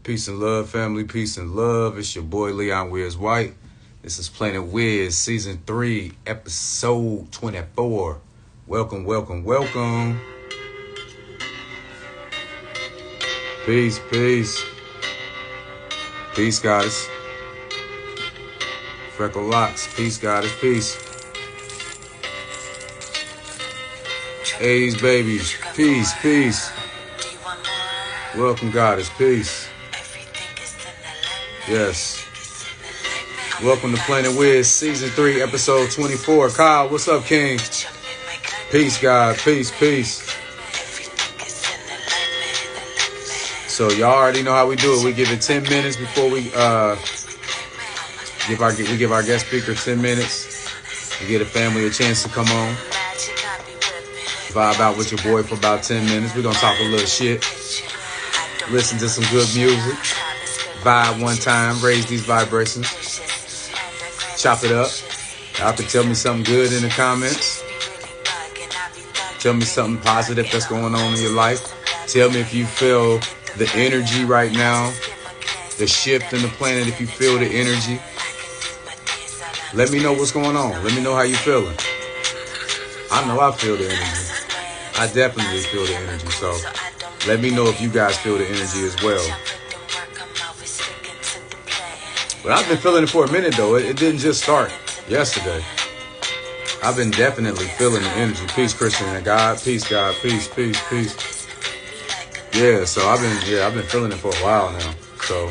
Peace and love, family. Peace and love. It's your boy, Leon Wiz White. This is Planet Wiz, Season 3, Episode 24. Welcome, welcome, welcome. Peace, peace. Peace, goddess. Freckle Locks. Peace, goddess. Peace. 80s babies. Peace, peace. Welcome, goddess. Peace. Yes. Welcome to Planet Wiz, Season 3, Episode 24. Kyle, what's up, King? Peace, God. Peace, peace. So y'all already know how we do it. We give it 10 minutes before we give our guest speaker 10 minutes. We give the family a chance to come on. Vibe out with your boy for about 10 minutes. We're going to talk a little shit. Listen to some good music. Vibe one time. Raise these vibrations. Chop it up. Y'all can tell me something good in the comments. Tell me something positive that's going on in your life. Tell me if you feel the energy right now. The shift in the planet, if you feel the energy. Let me know what's going on. Let me know how you feeling. I know I feel the energy. I definitely feel the energy. So let me know if you guys feel the energy as well. But I've been feeling it for a minute, though. It didn't just start yesterday. I've been definitely feeling the energy. Peace, Christian and God. Peace, God. Peace, peace, peace. Yeah, so I've been feeling it for a while now. So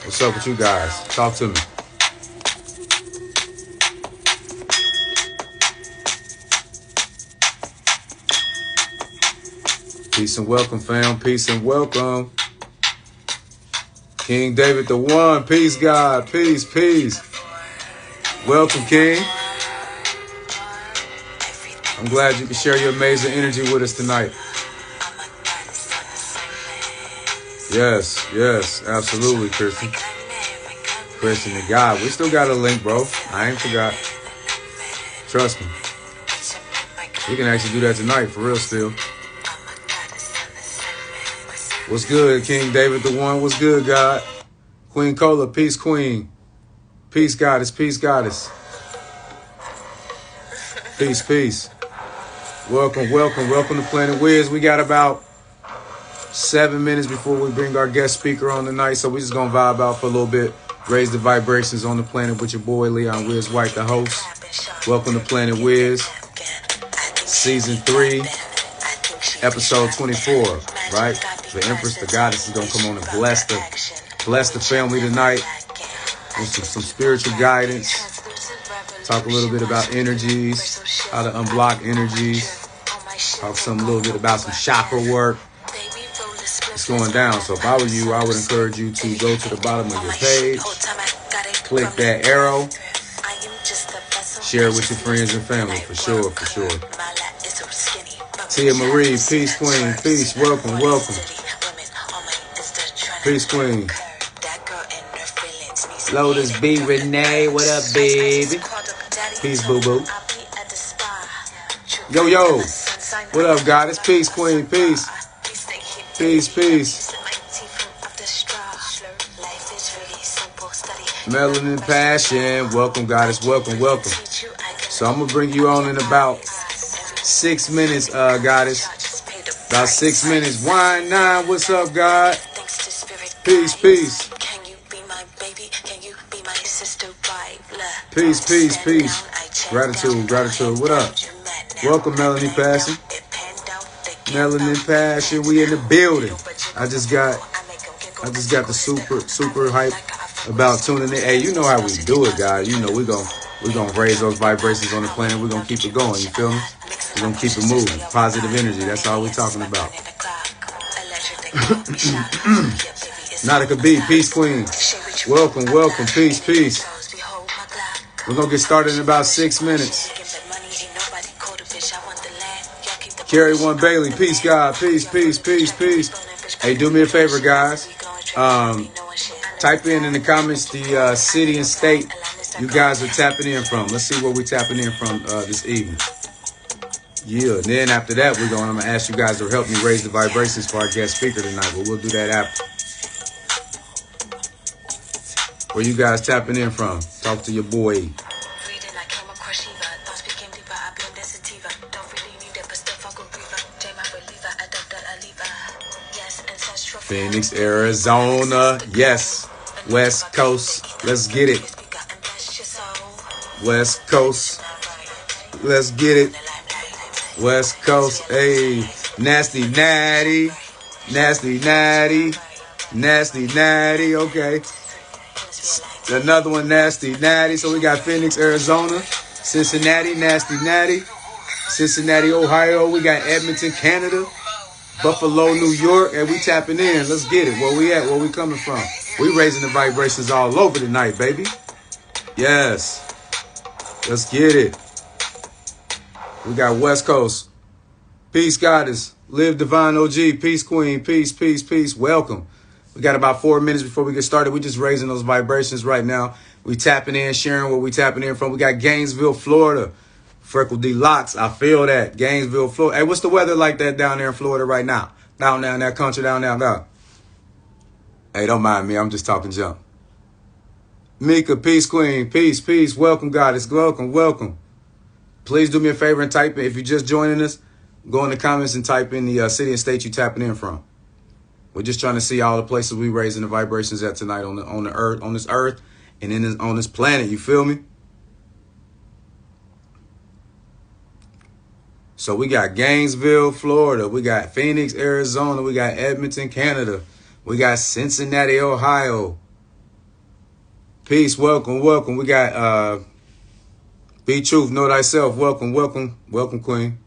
what's up with you guys? Talk to me. Peace and welcome, fam. Peace and welcome. King David the One. Peace, God. Peace, peace. Welcome, King. I'm glad you can share your amazing energy with us tonight. Yes, yes, absolutely, Christian. Christian and God. We still got a link, bro. I ain't forgot. Trust me. We can actually do that tonight, for real still. What's good, King David the One? What's good, God? Queen Cola, peace, Queen. Peace, Goddess, peace, Goddess. Peace, peace. Welcome, welcome, welcome to Planet Wiz. We got about 7 minutes before we bring our guest speaker on tonight, so we just gonna vibe out for a little bit. Raise the vibrations on the planet with your boy, Leon Wiz White, the host. Welcome to Planet Wiz, Season 3, Episode 24, right? The Empress, the Goddess, is going to come on and bless the family tonight with some spiritual guidance. Talk a little bit about energies, how to unblock energies. Talk a little bit about some chakra work. It's going down. So if I were you, I would encourage you to go to the bottom of your page, click that arrow, share it with your friends and family, for sure, for sure. Tia Marie, peace, Queen, peace, welcome, welcome. Peace, Queen. Lotus B. Renee, what up, baby? Peace, boo boo. Yo, yo. What up, Goddess? Peace, Queen, peace. Peace, peace. Melanin Passion, welcome, Goddess, welcome, welcome. So I'm going to bring you on in about 6 minutes, Goddess. About 6 minutes. Wine 9, what's up, God? Peace, peace. Peace, peace, peace. Gratitude, gratitude. What up? Welcome, Melanie Passion. Melanin Passion, we in the building. I just got the super hype about tuning in. Hey, you know how we do it, guys. You know we gonna raise those vibrations on the planet. We're gonna keep it going. You feel me? We're gonna keep it moving. Positive energy. That's all we're talking about. Nautica B, peace, Queen. Welcome, welcome. Peace, peace. We're gonna get started in about 6 minutes. Carrie One Bailey, peace, God. Peace, peace, peace, peace. Hey, do me a favor, guys. Type in the comments the city and state you guys are tapping in from. Let's see where we're tapping in from this evening. Yeah, and then after that, I'm gonna ask you guys to help me raise the vibrations for our guest speaker tonight, but we'll do that after. Where you guys tapping in from? Talk to your boy. Phoenix, Arizona, yes. West Coast, let's get it. West Coast, let's get it. West Coast, hey. Nasty Natty, Nasty Natty, Nasty Natty, okay. Another one, Nasty Natty. So we got Phoenix, Arizona, Cincinnati, Nasty Natty, Cincinnati, Ohio. We got Edmonton, Canada, Buffalo, New York, and we tapping in. Let's get it. Where we at? Where we coming from? We raising the vibrations all over tonight, baby. Yes. Let's get it. We got West Coast. Peace, Goddess. Live Divine OG. Peace, Queen. Peace, peace, peace. Welcome. We got about 4 minutes before we get started. We just raising those vibrations right now. We tapping in, sharing where we tapping in from. We got Gainesville, Florida. Freckle D Locks. I feel that. Gainesville, Florida. Hey, what's the weather like that down there in Florida right now? Down there in that country, down there. Hey, don't mind me. I'm just talking junk. Mika, peace, Queen. Peace, peace. Welcome, Goddess. Welcome, welcome. Please do me a favor and type in. If you're just joining us, go in the comments and type in the city and state you tapping in from. We're just trying to see all the places we raising the vibrations at tonight on the earth, on this earth, and on this planet. You feel me? So we got Gainesville, Florida. We got Phoenix, Arizona. We got Edmonton, Canada. We got Cincinnati, Ohio. Peace, welcome, welcome. We got Be Truth, Know Thyself. Welcome, welcome, welcome, Queen.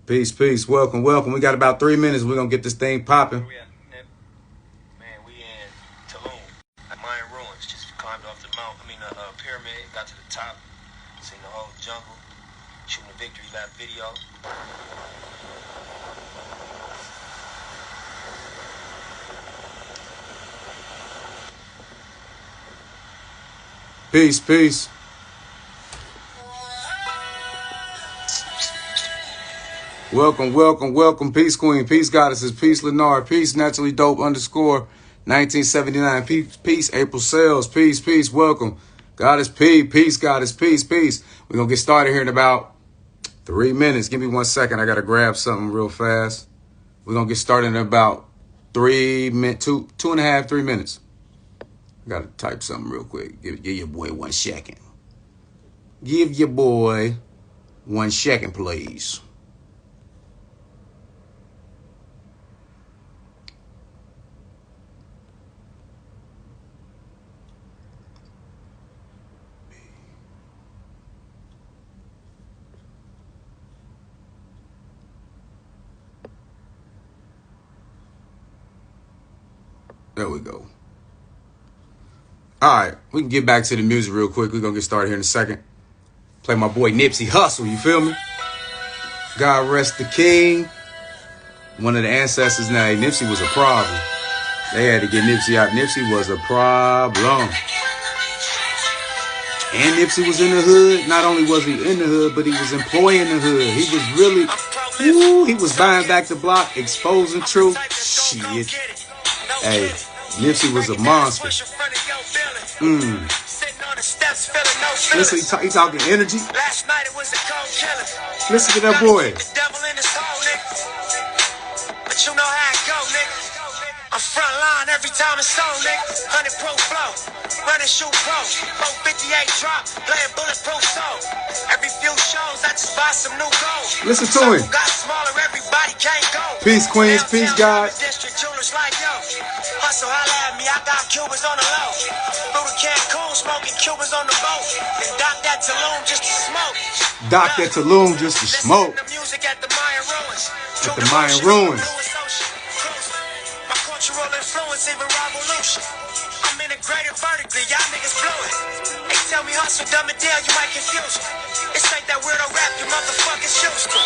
Peace, peace, welcome, welcome. We got about 3 minutes. We're going to get this thing popping. Man, we in Tulum, at Mayan ruins. Just climbed off the pyramid, got to the top, seen the whole jungle, shooting a victory lap video. Peace, peace. Welcome, welcome, welcome. Peace, Queen. Peace, Goddesses. Peace, Lennar. Peace, Naturally Dope _ 1979. Peace, April Sales. Peace, peace. Welcome. Goddess P. Peace, Goddess. Peace, peace. We're going to get started here in about 3 minutes. Give me 1 second. I got to grab something real fast. We're going to get started in about 3 minutes, 2.5, 3 minutes. I got to type something real quick. Give your boy 1 second. Give your boy 1 second, please. There we go. All right, we can get back to the music real quick. We're going to get started here in a second. Play my boy Nipsey Hussle, you feel me? God rest the king. One of the ancestors now, Nipsey was a problem. They had to get Nipsey out. Nipsey was a problem. And Nipsey was in the hood. Not only was he in the hood, but he was employing the hood. He was really, he was buying back the block, exposing truth. Shit. Hey, Nipsey was a monster. Listen, he talking energy. Listen to that boy. But you know how it go, nigga. I'm front line every time it's on, nigga. 100 pro flow, running shoot pro, 458 drop, playing bulletproof soul. Every few shows, I just buy some new gold. Listen to him. Got smaller, everybody can't go. Peace, Queens, peace, God. District jewelers like yo. Hustle, holla at me, I got Cubans on the low. Through the Cancun, smoking Cubans on the boat. And dock that Tulum just to smoke. Dock that Tulum just to smoke. The music at the Mayan ruins. At the Mayan ruins. My cultural influence, even revolution. I'm integrated vertically, y'all niggas blew it. They tell me hustle, dumb it down, you might confuse me. This ain't that weirdo rap you motherfuckers used to.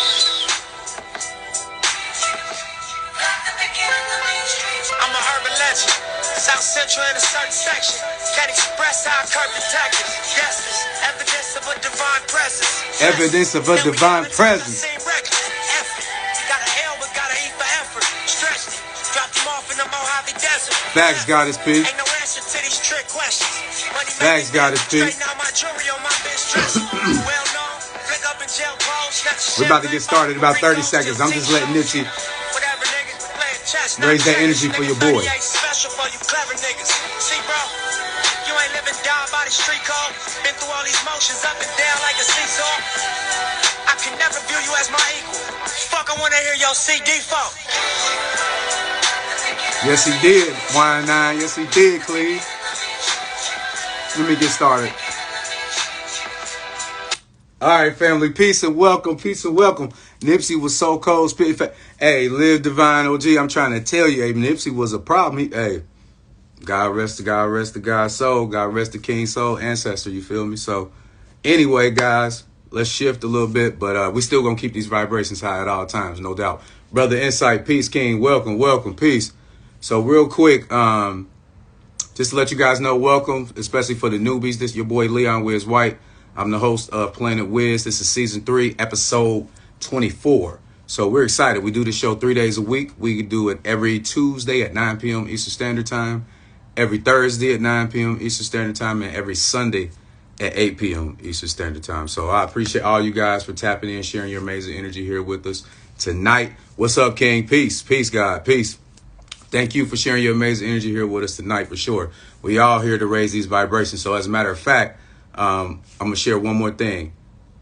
I'm a urban legend, South Central in a certain section. Can't express how I curb detectives. Guesses, evidence Evidence of a divine presence. Evidence of a divine presence. Got an L, but got an E for effort. Stretched it. Dropped him off in the Mojave Desert. Facts, God is P. Ain't no answer to these trick questions. Facts, God is P. We're about to get started in about 30 seconds. I'm just letting Nipsey raise that energy for your boy. Special for you clever niggas. See, bro, you ain't living down by the street code. Been through all these motions up and down like a seesaw. I can never view you as my equal. Fuck, I wanna hear your CD fault. Yes, he did. Wine 9. Yes, he did, Cleve. Let me get started. All right, family. Peace and welcome. Peace and welcome. Nipsey was so cold. Hey, Live Divine OG. I'm trying to tell you, hey, Nipsey was a problem. Hey, God rest the God's soul. God rest the King's soul. Ancestor, you feel me? So, anyway, guys, let's shift a little bit, but we still gonna keep these vibrations high at all times, no doubt. Brother Insight, peace, King. Welcome, peace. So, real quick, just to let you guys know, welcome, especially for the newbies. This is your boy Leon Wiz White. I'm the host of Planet Wiz. This is season 3, episode 24. So we're excited. We do the show 3 days a week. We do it every Tuesday at 9 p.m. Eastern Standard Time, every Thursday at 9 p.m. Eastern Standard Time, and every Sunday at 8 p.m. Eastern Standard Time. So I appreciate all you guys for tapping in, sharing your amazing energy here with us tonight. What's up, King? Peace. Peace, God. Peace. Thank you for sharing your amazing energy here with us tonight, for sure. We all here to raise these vibrations. So as a matter of fact, I'm going to share one more thing.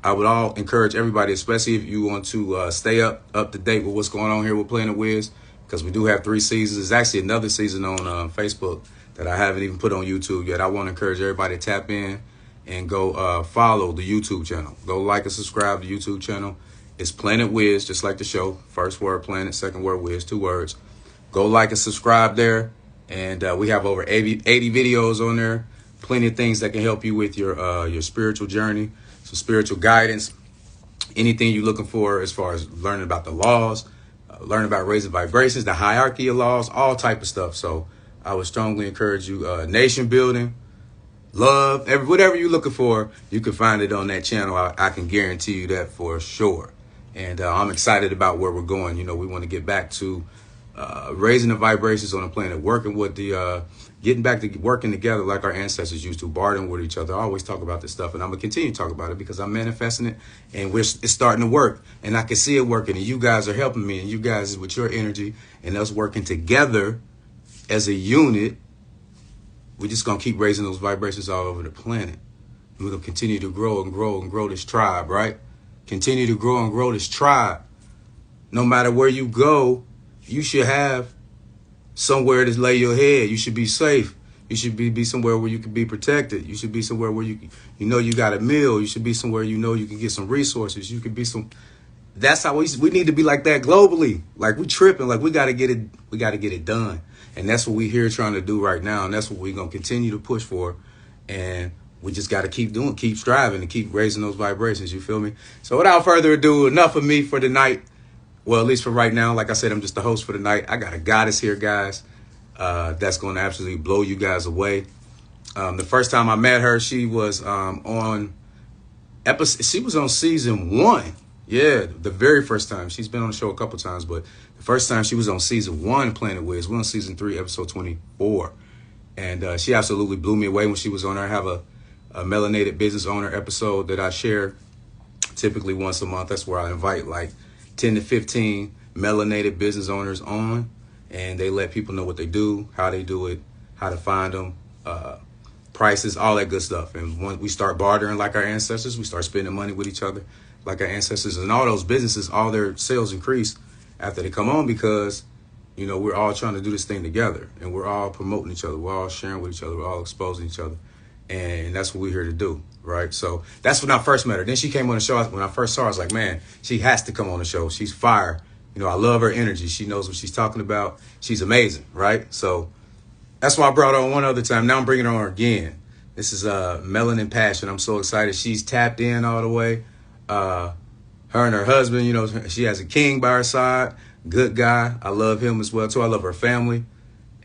I would all encourage everybody, especially if you want to stay up to date with what's going on here with Planet Wiz, because we do have 3 seasons. There's actually another season on Facebook that I haven't even put on YouTube yet. I want to encourage everybody to tap in and go follow the YouTube channel. Go like and subscribe to the YouTube channel. It's Planet Wiz, just like the show. First word Planet, second word Wiz, 2 words. Go like and subscribe there. And we have over 80 videos on there. Plenty of things that can help you with your spiritual journey, some spiritual guidance, anything you're looking for as far as learning about the laws, learning about raising vibrations, the hierarchy of laws, all type of stuff. So I would strongly encourage you, nation building, love, whatever you're looking for, you can find it on that channel. I can guarantee you that for sure. And I'm excited about where we're going. You know, we want to get back to raising the vibrations on the planet, working with the getting back to working together like our ancestors used to, bartering with each other. I always talk about this stuff, and I'm going to continue to talk about it because I'm manifesting it, and it's starting to work, and I can see it working, and you guys are helping me, and you guys with your energy and us working together as a unit, we're just going to keep raising those vibrations all over the planet. We're going to continue to grow and grow and grow this tribe, right? Continue to grow and grow this tribe. No matter where you go, you should have somewhere to lay your head. You should be safe. You should be somewhere where you can be protected. You should be somewhere where you know you got a meal. You should be somewhere you know you can get some resources. You could be some. That's how we need to be like that globally. Like we tripping. Like we got to get it. We got to get it done. And that's what we here trying to do right now. And that's what we're gonna continue to push for. And we just got to keep striving, and keep raising those vibrations. You feel me? So without further ado, enough of me for tonight. Well, at least for right now. Like I said, I'm just the host for the night. I got a goddess here, guys, that's going to absolutely blow you guys away. The first time I met her, she was on season 1. Yeah, the very first time. She's been on the show a couple times, but the first time she was on season 1, Planet Wiz. We're on season 3, episode 24. And she absolutely blew me away when she was on there. I have a melanated business owner episode that I share typically once a month. That's where I invite like 10 to 15 melanated business owners on, and they let people know what they do, how they do it, how to find them, prices, all that good stuff. And when we start bartering like our ancestors, we start spending money with each other like our ancestors, and all those businesses, all their sales increase after they come on because, you know, we're all trying to do this thing together, and we're all promoting each other. We're all sharing with each other. We're all exposing each other. And that's what we're here to do, right? So that's when I first met her. Then she came on the show. When I first saw her, I was like, man, she has to come on the show. She's fire. You know, I love her energy. She knows what she's talking about. She's amazing, right? So that's why I brought her on one other time. Now I'm bringing her on again. This is Melanin Passion. I'm so excited. She's tapped in all the way. Her and her husband, you know, she has a king by her side. Good guy. I love him as well, too. I love her family.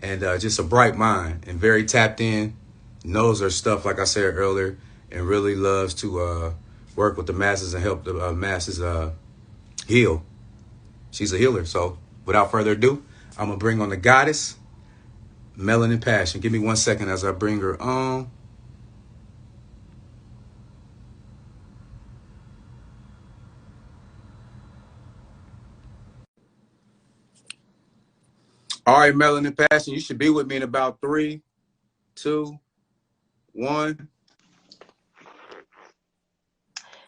And just a bright mind and very tapped in. Knows her stuff, like I said earlier. and really loves to work with the masses and help the masses heal. She's a healer. So without further ado, I'm going to bring on the goddess, Melanin Passion. Give me 1 second as I bring her on. All right, Melanin Passion, you should be with me in about 3, 2, 1.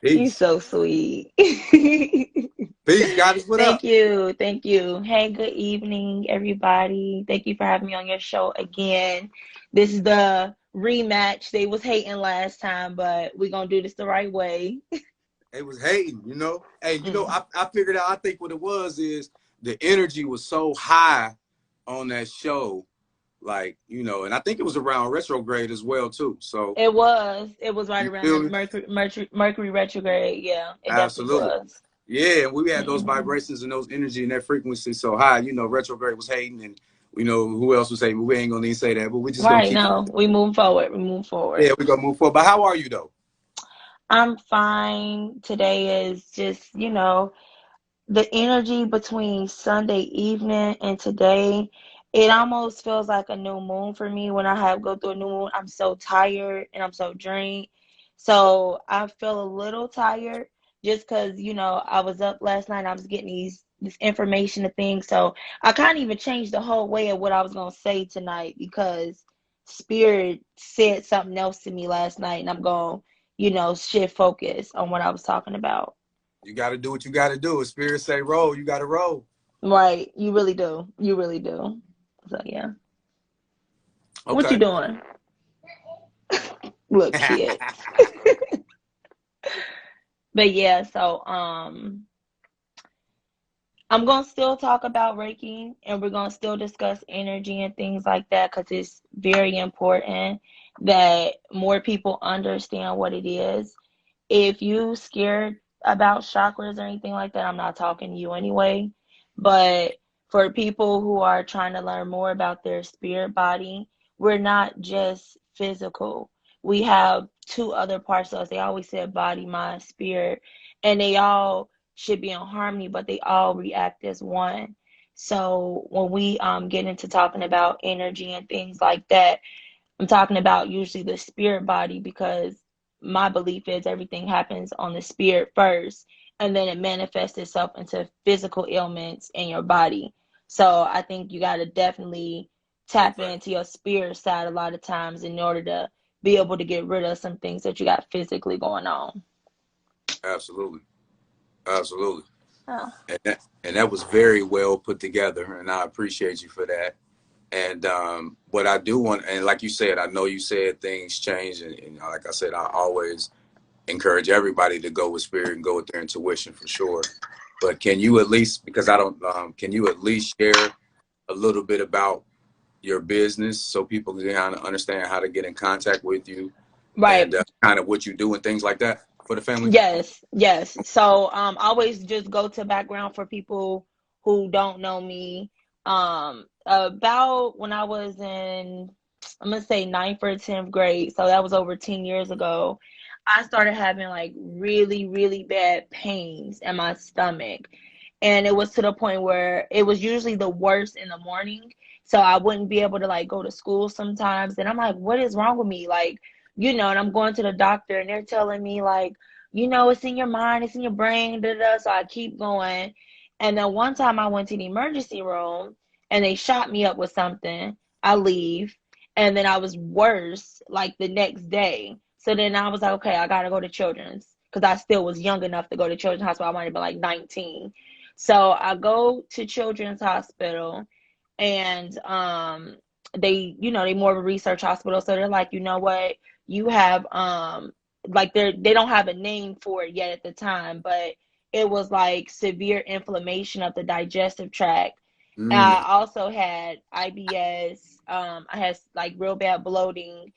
You Peace. so sweet. Peace, goddess. What Thank up? you. Thank you. Hey, good evening, everybody. Thank you for having me on your show again. This is the rematch. They was hating last time, but we're gonna do this the right way. They was hating, you know. Hey, Mm. I figured out. I think what it was is the energy was so high on that show, like, and I think it was around retrograde as well too. So It was. It was right you around feel the me? Mercury retrograde. Yeah, it definitely Absolutely. was. Yeah, and we had those Hmm. vibrations and those energy and that frequency so high. Retrograde was hating, and who else was hating. We ain't gonna even say that, but we just gonna Right. keep. No, we move forward. We move forward. Yeah, we gonna move forward. But how are you though? I'm fine. Today is just, the energy between Sunday evening and today, it almost feels like a new moon for me. When I have go through a new moon, I'm so tired and I'm so drained. So I feel a little tired just because, I was up last night. I was getting this information and things. So I kind of even changed the whole way of what I was gonna say tonight because Spirit said something else to me last night, and I'm going, shift focus on what I was talking about. You got to do what you got to do. If spirit say roll, you got to roll. Right. You really do. You really do. So yeah. What you Okay. doing? Look, kids. But yeah, so I'm gonna still talk about Reiki and we're gonna still discuss energy and things like that because it's very important that more people understand what it is. If you scared about chakras or anything like that, I'm not talking to you anyway. But for people who are trying to learn more about their spirit body, we're not just physical. We have two other parts of us. They always said body, mind, spirit, and they all should be in harmony, but they all react as one. So when we get into talking about energy and things like that, I'm talking about usually the spirit body because my belief is everything happens on the spirit first and then it manifests itself into physical ailments in your body. So I think you got to definitely Big tap fact. into your spirit side a lot of times in order to be able to get rid of some things that you got physically going on. Absolutely. Absolutely. Oh. And that was very well put together, and I appreciate you for that. And what I do want, and like you said, I know you said things change, and like I said, I always encourage everybody to go with spirit and go with their intuition for sure. But can you at least, because I don't, can you at least share a little bit about your business so people can kind of understand how to get in contact with you Right. and kind of what you do and things like that for the family? Yes, yes. So always just go to background for people who don't know me. About when I was in, I'm gonna say ninth or 10th grade, so that was over 10 years ago. I started having like really, really bad pains in my stomach. And it was to the point where it was usually the worst in the morning. So I wouldn't be able to like go to school sometimes. And I'm like, what is wrong with me? Like, and I'm going to the doctor and they're telling me like, it's in your mind, it's in your brain, da, da. So I keep going. And then one time I went to the emergency room and they shot me up with something. I leave. And then I was worse like the next day. So then I was like, okay, I got to go to Children's because I still was young enough to go to Children's Hospital. I might have been like 19. So I go to Children's Hospital and they more of a research hospital. So they're like, you know what? You have like they don't have a name for it yet at the time, but it was like severe inflammation of the digestive tract. I Mm, also had IBS. I had like real bad bloating.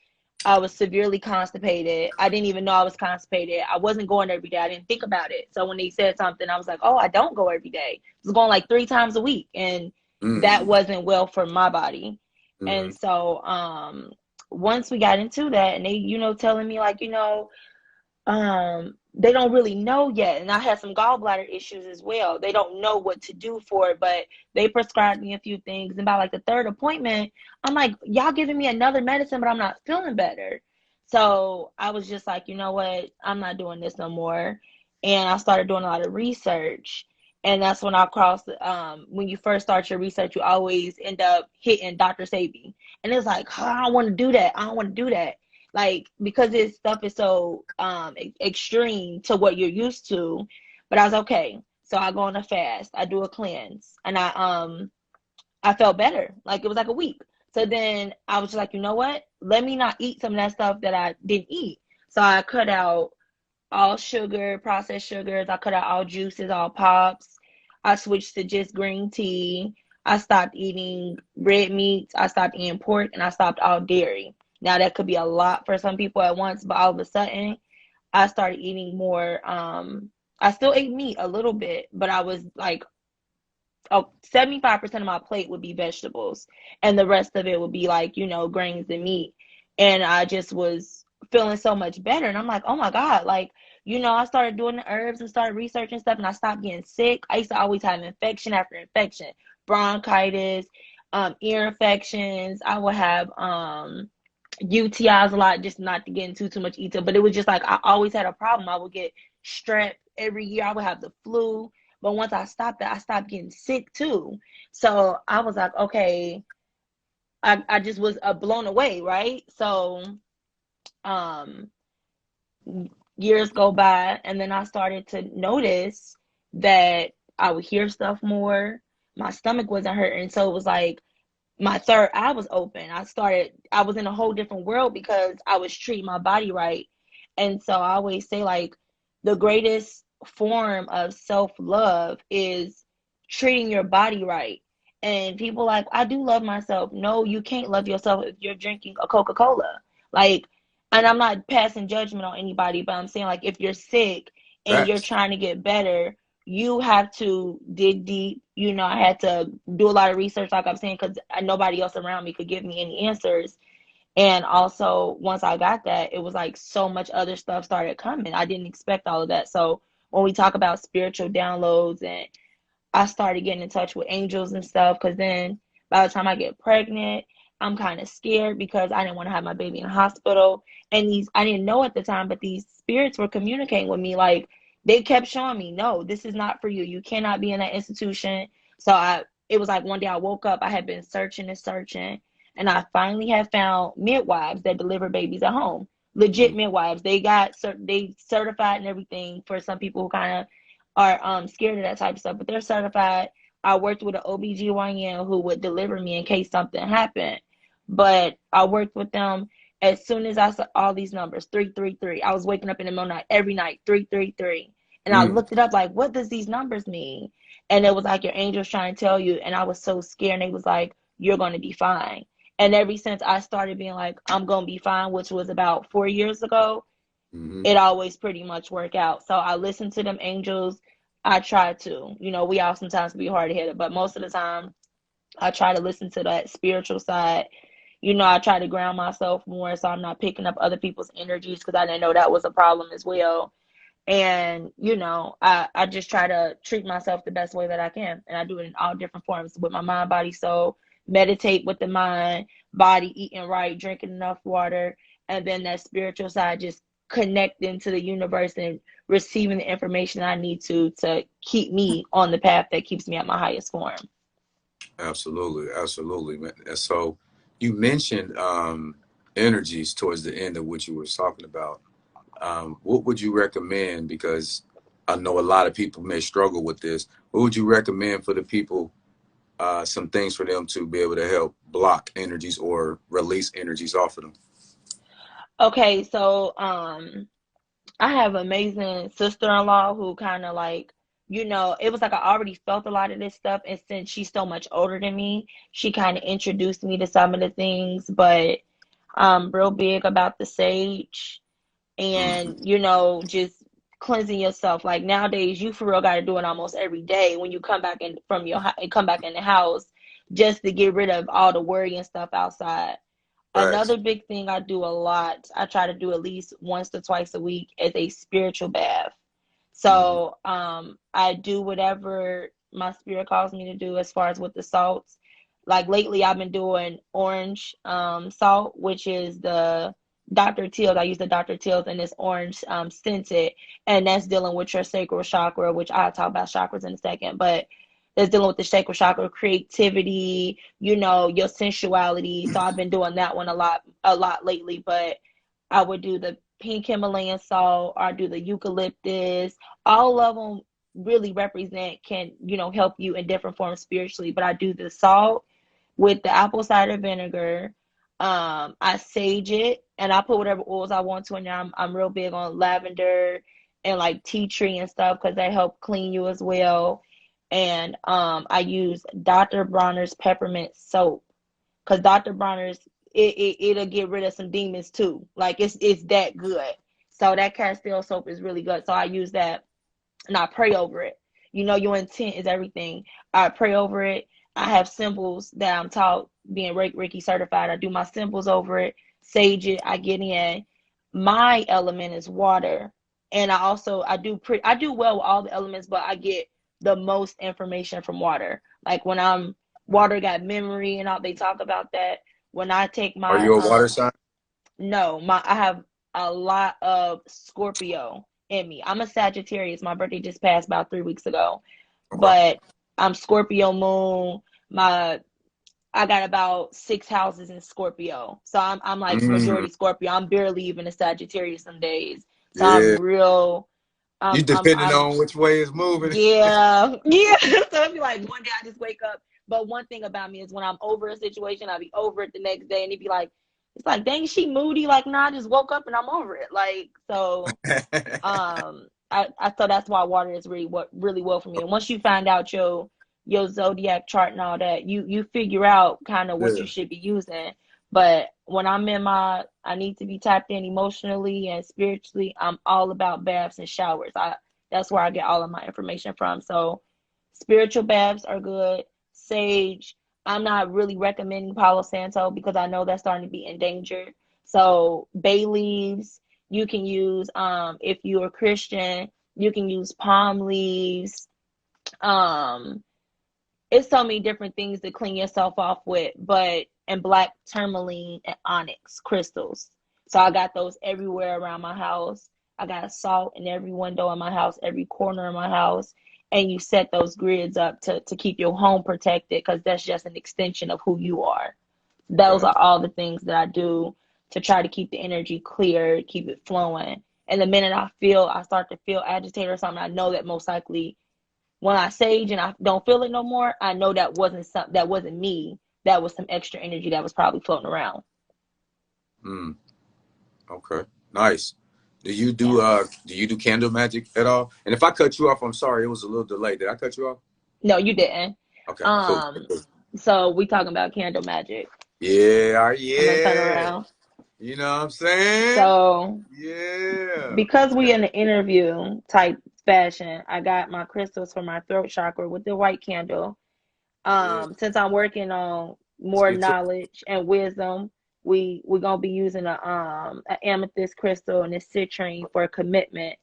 I was severely constipated. I didn't even know I was constipated. I wasn't going every day. I didn't think about it. So when they said something, I was like, oh, I don't go every day. I was going like 3 times a week. And that mm, wasn't well for my body. And mm, so once we got into that, and they, telling me like, they don't really know yet. And I had some gallbladder issues as well. They don't know what to do for it, but they prescribed me a few things. And by like the third appointment, I'm like, y'all giving me another medicine, but I'm not feeling better. So I was just like, you know what? I'm not doing this no more. And I started doing a lot of research. And that's when I crossed, when you first start your research, you always end up hitting Dr. Sabi. And it's like, oh, I don't want to do that. I don't want to do that. Like, because this stuff is so extreme to what you're used to. But I was okay. So I go on a fast. I do a cleanse. And I felt better. Like, it was like a week. So then I was just like, you know what? Let me not eat some of that stuff that I didn't eat. So I cut out all sugar, processed sugars. I cut out all juices, all pops. I switched to just green tea. I stopped eating red meats. I stopped eating pork, and I stopped all dairy. Now that could be a lot for some people at once, but all of a sudden I started eating more. I still ate meat a little bit, but I was like, 75% of my plate would be vegetables, and the rest of it would be like, grains and meat. And I just was feeling so much better. And I'm like, oh my God, like, I started doing the herbs and started researching stuff, and I stopped getting sick. I used to always have infection after infection, bronchitis, ear infections. I would have UTIs a lot, just not to get into too much detail, but it was just like I always had a problem. I would get strep every year. I would have the flu, but once I stopped that, I stopped getting sick too. So I was like, okay, I just was blown away, right? So years go by, and then I started to notice that I would hear stuff more. My stomach wasn't hurting, so it was like my third eye was open. I was in a whole different world because I was treating my body right. And so I always say, like, the greatest form of self-love is treating your body right. And people like, I do love myself. No, you can't love yourself if you're drinking a Coca-Cola. Like, and I'm not passing judgment on anybody, but I'm saying, like, if you're sick and you're Facts. trying to get better, you have to dig deep. I had to do a lot of research, like I'm saying, because nobody else around me could give me any answers. And also, once I got that, it was like so much other stuff started coming. I didn't expect all of that. So when we talk about spiritual downloads, and I started getting in touch with angels and stuff, because then by the time I get pregnant, I'm kind of scared because I didn't want to have my baby in the hospital. And I didn't know at the time, but these spirits were communicating with me. Like, they kept showing me, no, this is not for you. You cannot be in that institution. So it was like one day I woke up, I had been searching and searching, and I finally had found midwives that deliver babies at home. Legit midwives. They certified and everything for some people who kind of are scared of that type of stuff, but they're certified. I worked with an OBGYN who would deliver me in case something happened. But I worked with them. As soon as I saw all these numbers, 333, I was waking up in the middle of the night every night, 333. And I Mm. looked it up, like, what does these numbers mean? And it was like, your angel's trying to tell you. And I was so scared. And it was like, you're going to be fine. And ever since I started being like, I'm going to be fine, which was about 4 years ago, Hmm. it always pretty much work out. So I listen to them angels. I try to. We all sometimes be hard-headed, but most of the time I try to listen to that spiritual side. I try to ground myself more so I'm not picking up other people's energies, because I didn't know that was a problem as well. And, I just try to treat myself the best way that I can. And I do it in all different forms with my mind, body, soul, meditate with the mind, body, eating right, drinking enough water. And then that spiritual side, just connecting to the universe and receiving the information I need to keep me on the path that keeps me at my highest form. Absolutely, absolutely, man. And so you mentioned energies towards the end of what you were talking about. What would you recommend? Because I know a lot of people may struggle with this. What would you recommend for the people? Some things for them to be able to help block energies or release energies off of them. Okay, so I have an amazing sister-in-law who kind of like, it was like I already felt a lot of this stuff. And since she's so much older than me, she kind of introduced me to some of the things. But I'm real big about the sage and, Hmm. just cleansing yourself. Like nowadays, you for real got to do it almost every day when you come back in from come back in the house, just to get rid of all the worry and stuff outside. Another big thing I do a lot, I try to do at least once to twice a week, is a spiritual bath. So I do whatever my spirit calls me to do as far as with the salts. Like lately I've been doing orange salt, which is the Dr. Teal's. I use the Dr. Teal's and it's orange scented, and that's dealing with your sacral chakra, which I'll talk about chakras in a second, but that's dealing with the sacral chakra, creativity, you know, your sensuality. So I've been doing that one a lot lately, but I would do the pink Himalayan salt, or I do the eucalyptus. All of them really represent, can, you know, help you in different forms spiritually. But I do the salt with the apple cider vinegar. I sage it and I put whatever oils I want to in there. I'm real big on lavender and like tea tree and stuff because they help clean you as well. And I use Dr. Bronner's peppermint soap because Dr. Bronner's it'll get rid of some demons too. Like it's that good. So that Castile soap is really good. So I use that and I pray over it. You know, your intent is everything. I pray over it. I have symbols that I'm taught, being Reiki certified. I do my symbols over it, sage it. I get in. My element is water, and I do well with all the elements, but I get the most information from water. Like when water got memory and all, they talk about that. When I take my, are you a water sign? No, I have a lot of Scorpio in me. I'm a Sagittarius. My birthday just passed about 3 weeks ago, but I'm Scorpio moon. I got about 6 houses in Scorpio, so I'm like majority Scorpio. I'm barely even a Sagittarius some days, so I'm real. You depending on which way it's moving. Yeah. So it'd be like one day I just wake up. But one thing about me is when I'm over a situation, I'll be over it the next day, and it'd be like, it's like, dang, she moody. Like, nah, I just woke up and I'm over it. Like, so, I thought that's why water is really well for me. And once you find out your zodiac chart and all that, you figure out kind of what you should be using. But when I'm I need to be tapped in emotionally and spiritually, I'm all about baths and showers. That's where I get all of my information from. So spiritual baths are good. Sage, I'm not really recommending Palo Santo because I know that's starting to be endangered. So bay leaves, you can use, if you're a Christian, you can use palm leaves. It's so many different things to clean yourself off with, and black tourmaline and onyx crystals. So I got those everywhere around my house. I got salt in every window in my house, every corner of my house. And you set those grids up to keep your home protected because that's just an extension of who you are. Those are all the things that I do to try to keep the energy clear, keep it flowing. And the minute I start to feel agitated or something, I know that most likely when I sage and I don't feel it no more, I know that wasn't me. That was some extra energy that was probably floating around. Okay. Nice. Do you do candle magic at all? And if I cut you off, I'm sorry. It was a little delay. Did I cut you off? No, you didn't. Okay. Cool. So we talking about candle magic. Yeah. I'm gonna turn around. You know what I'm saying? So yeah. Because we in an interview type fashion, I got my crystals for my throat chakra with the white candle. Since I'm working on more knowledge and wisdom, we're gonna be using an amethyst crystal and a citrine for commitment,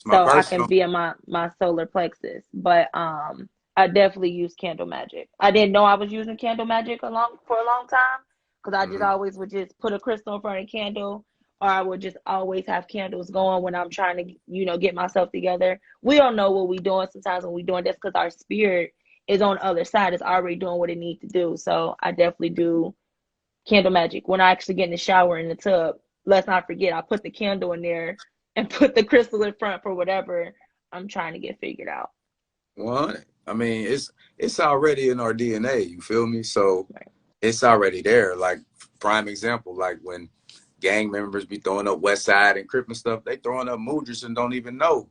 so I can be in my solar plexus. But I definitely use candle magic. I didn't know I was using candle magic for a long time because I just always would just put a crystal in front of a candle, or I would just always have candles going when I'm trying to get myself together. We don't know what we're doing sometimes when we're doing this because our spirit is on the other side. It's already doing what it needs to do. So I definitely do candle magic. When I actually get in the shower in the tub, let's not forget, I put the candle in there and put the crystal in front for whatever I'm trying to get figured out. Well, I mean, it's already in our DNA, you feel me? So it's already there. Like, prime example, like when gang members be throwing up West Side and Crip and stuff, they throwing up Mudras and don't even know.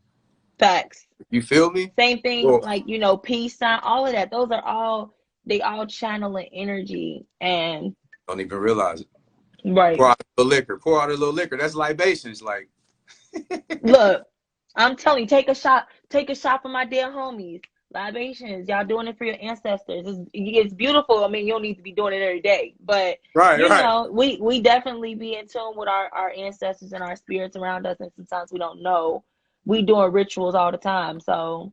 Facts. You feel me? Same thing, like, peace sign, all of that. Those are they all channeling energy and don't even realize it. Right. Pour out a little liquor. That's libations. Like, look, I'm telling you, take a shot for my dear homies. libations. Y'all doing it for your ancestors. It's beautiful. I mean, you don't need to be doing it every day, but Right, you right. know, we definitely be in tune with our ancestors and our spirits around us, and sometimes we don't know. We doing rituals all the time, so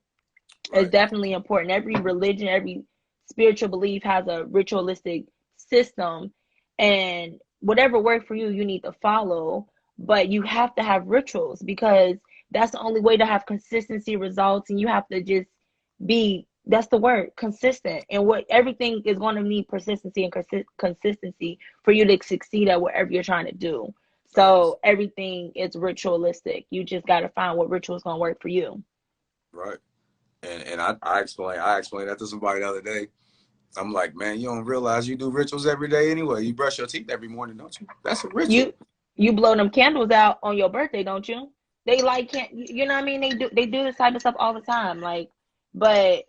it's Right. definitely important. Every religion, every spiritual belief has a ritualistic system, and whatever worked for you, you need to follow. But you have to have rituals because that's the only way to have consistency results, and you have to just be, that's the word, consistent. And what everything is going to need persistency and consistency for you to succeed at whatever you're trying to do. Facts. So everything is ritualistic. You just got to find what ritual is going to work for you. Right. And I explained that to somebody the other day. I'm like, man, you don't realize you do rituals every day anyway. You brush your teeth every morning, don't you? That's a ritual. You blow them candles out on your birthday, don't you? They like can't, you know what I mean? They do this type of stuff all the time. Like, but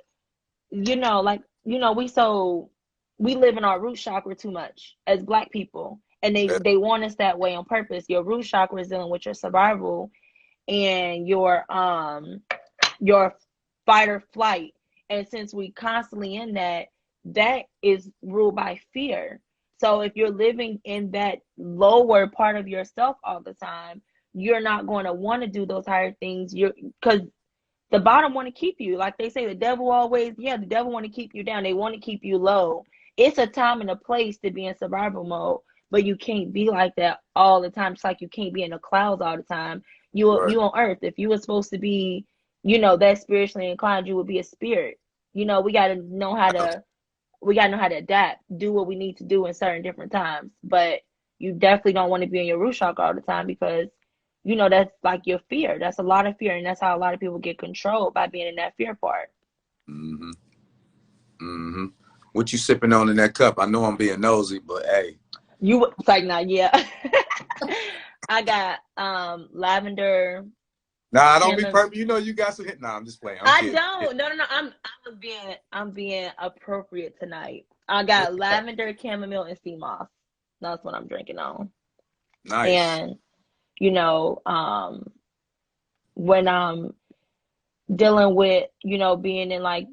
you know, like, you know, we live in our root chakra too much as Black people, and Yeah. they want us that way on purpose. Your root chakra is dealing with your survival and your fight or flight. And since we constantly in that, that is ruled by fear. So if you're living in that lower part of yourself all the time, you're not going to want to do those higher things. You're, because the bottom want to keep you, like they say, the devil always, yeah, the devil want to keep you down. They want to keep you low. It's a time and a place to be in survival mode, but you can't be like that all the time. It's like you can't be in the clouds all the time. Right. You on earth. If you were supposed to be, you know, that spiritually inclined, you would be a spirit. You know, we gotta know how to adapt, do what we need to do in certain different times. But you definitely don't want to be in your root chakra all the time because you know that's like your fear. That's a lot of fear, and that's how a lot of people get controlled, by being in that fear part. Mm-hmm. Mm-hmm. What you sipping on in that cup? I know I'm being nosy, but hey. You it's like, nah, yeah. I got lavender Nah, don't be chamomile. perfect. You know you got some hit. Nah, I'm just playing. I'm I kidding. don't. No, no, no. I'm being appropriate tonight. I got lavender, chamomile, and sea moss. That's what I'm drinking on. Nice. And you know, when I'm dealing with, you know, being in like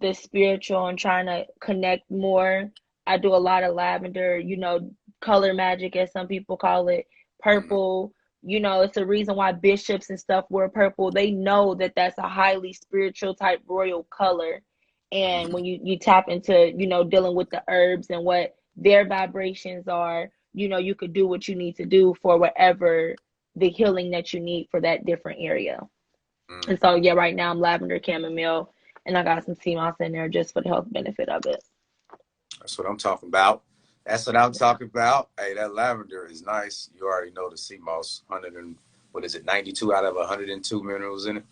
the spiritual and trying to connect more, I do a lot of lavender, you know, color magic, as some people call it, Mm-hmm. purple. You know, it's a reason why bishops and stuff wear purple. They know that that's a highly spiritual type royal color. And Mm-hmm. when you tap into, you know, dealing with the herbs and what their vibrations are, you know, you could do what you need to do for whatever the healing that you need for that different area. Mm-hmm. And so, yeah, right now I'm lavender, chamomile, and I got some sea moss in there just for the health benefit of it. That's what I'm talking about. That's what I'm talking about. Hey, that lavender is nice. You already know the sea moss, 100 and what is it, 92 out of 102 minerals in it.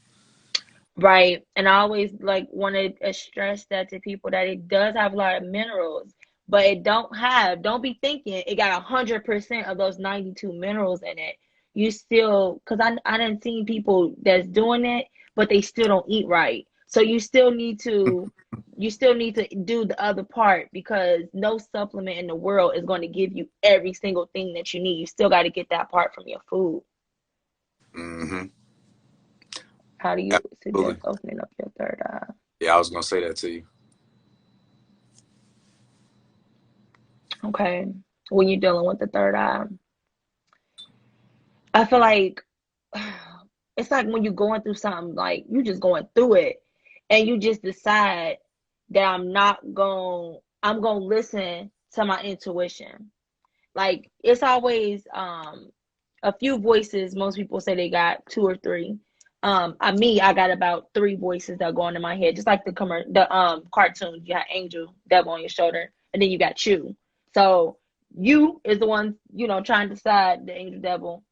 Right. And I always like want to stress that to people that it does have a lot of minerals, but don't be thinking it got 100% of those 92 minerals in it. You still, because I didn't see people that's doing it, but they still don't eat right. So you still need to do the other part, because no supplement in the world is going to give you every single thing that you need. You still got to get that part from your food. Mm-hmm. How do you suggest Absolutely. opening up your third eye? Yeah, I was gonna say that to you. Okay. When you're dealing with the third eye, I feel like it's like when you're going through something, like you just going through it and you just decide that I'm going to listen to my intuition. Like it's always a few voices. Most people say they got two or three. I got about three voices that go into my head, just like the cartoons. You got Angel, Devil on your shoulder, and then you got you. So you is the one, you know, trying to decide the Angel, Devil,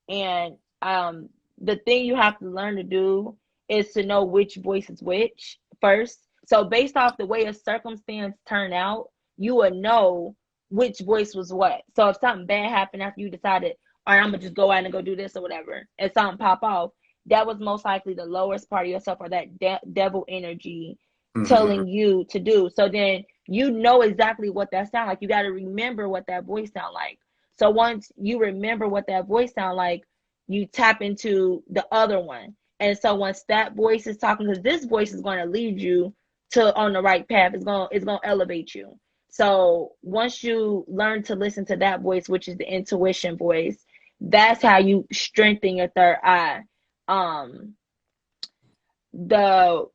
and the thing you have to learn to do is to know which voice is which first. So based off the way a circumstance turned out, you will know which voice was what. So if something bad happened after you decided, all right, I'm gonna just go out and go do this or whatever, and something pop off, that was most likely the lowest part of yourself, or that devil energy Mm-hmm. telling you to do. So then you know exactly what that sound like. You got to remember what that voice sound like. So once you remember what that voice sound like, you tap into the other one. And so once that voice is talking, because this voice is going to lead you to on the right path, it's going to elevate you. So once you learn to listen to that voice, which is the intuition voice, that's how you strengthen your third eye. Um, the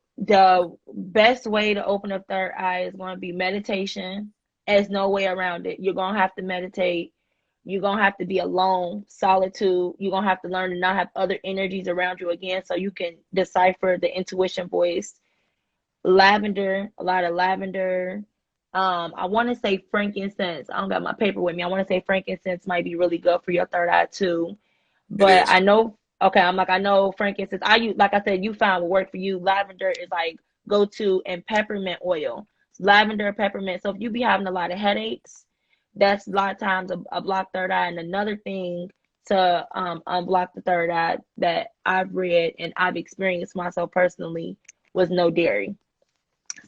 best way to open up third eye is going to be meditation. There's no way around it. You're going to have to meditate. You're going to have to be alone, solitude. You're going to have to learn to not have other energies around you again so you can decipher the intuition voice. Lavender, a lot of lavender. I want to say frankincense. I don't got my paper with me. I want to say frankincense might be really good for your third eye too. It But is. I know, okay, I know frankincense. I use, like I said, you found what work for you. Lavender is like go to, and peppermint oil. Lavender, peppermint. So if you be having a lot of headaches, that's a lot of times a blocked third eye. And another thing to unblock the third eye that I've read and I've experienced myself personally was no dairy.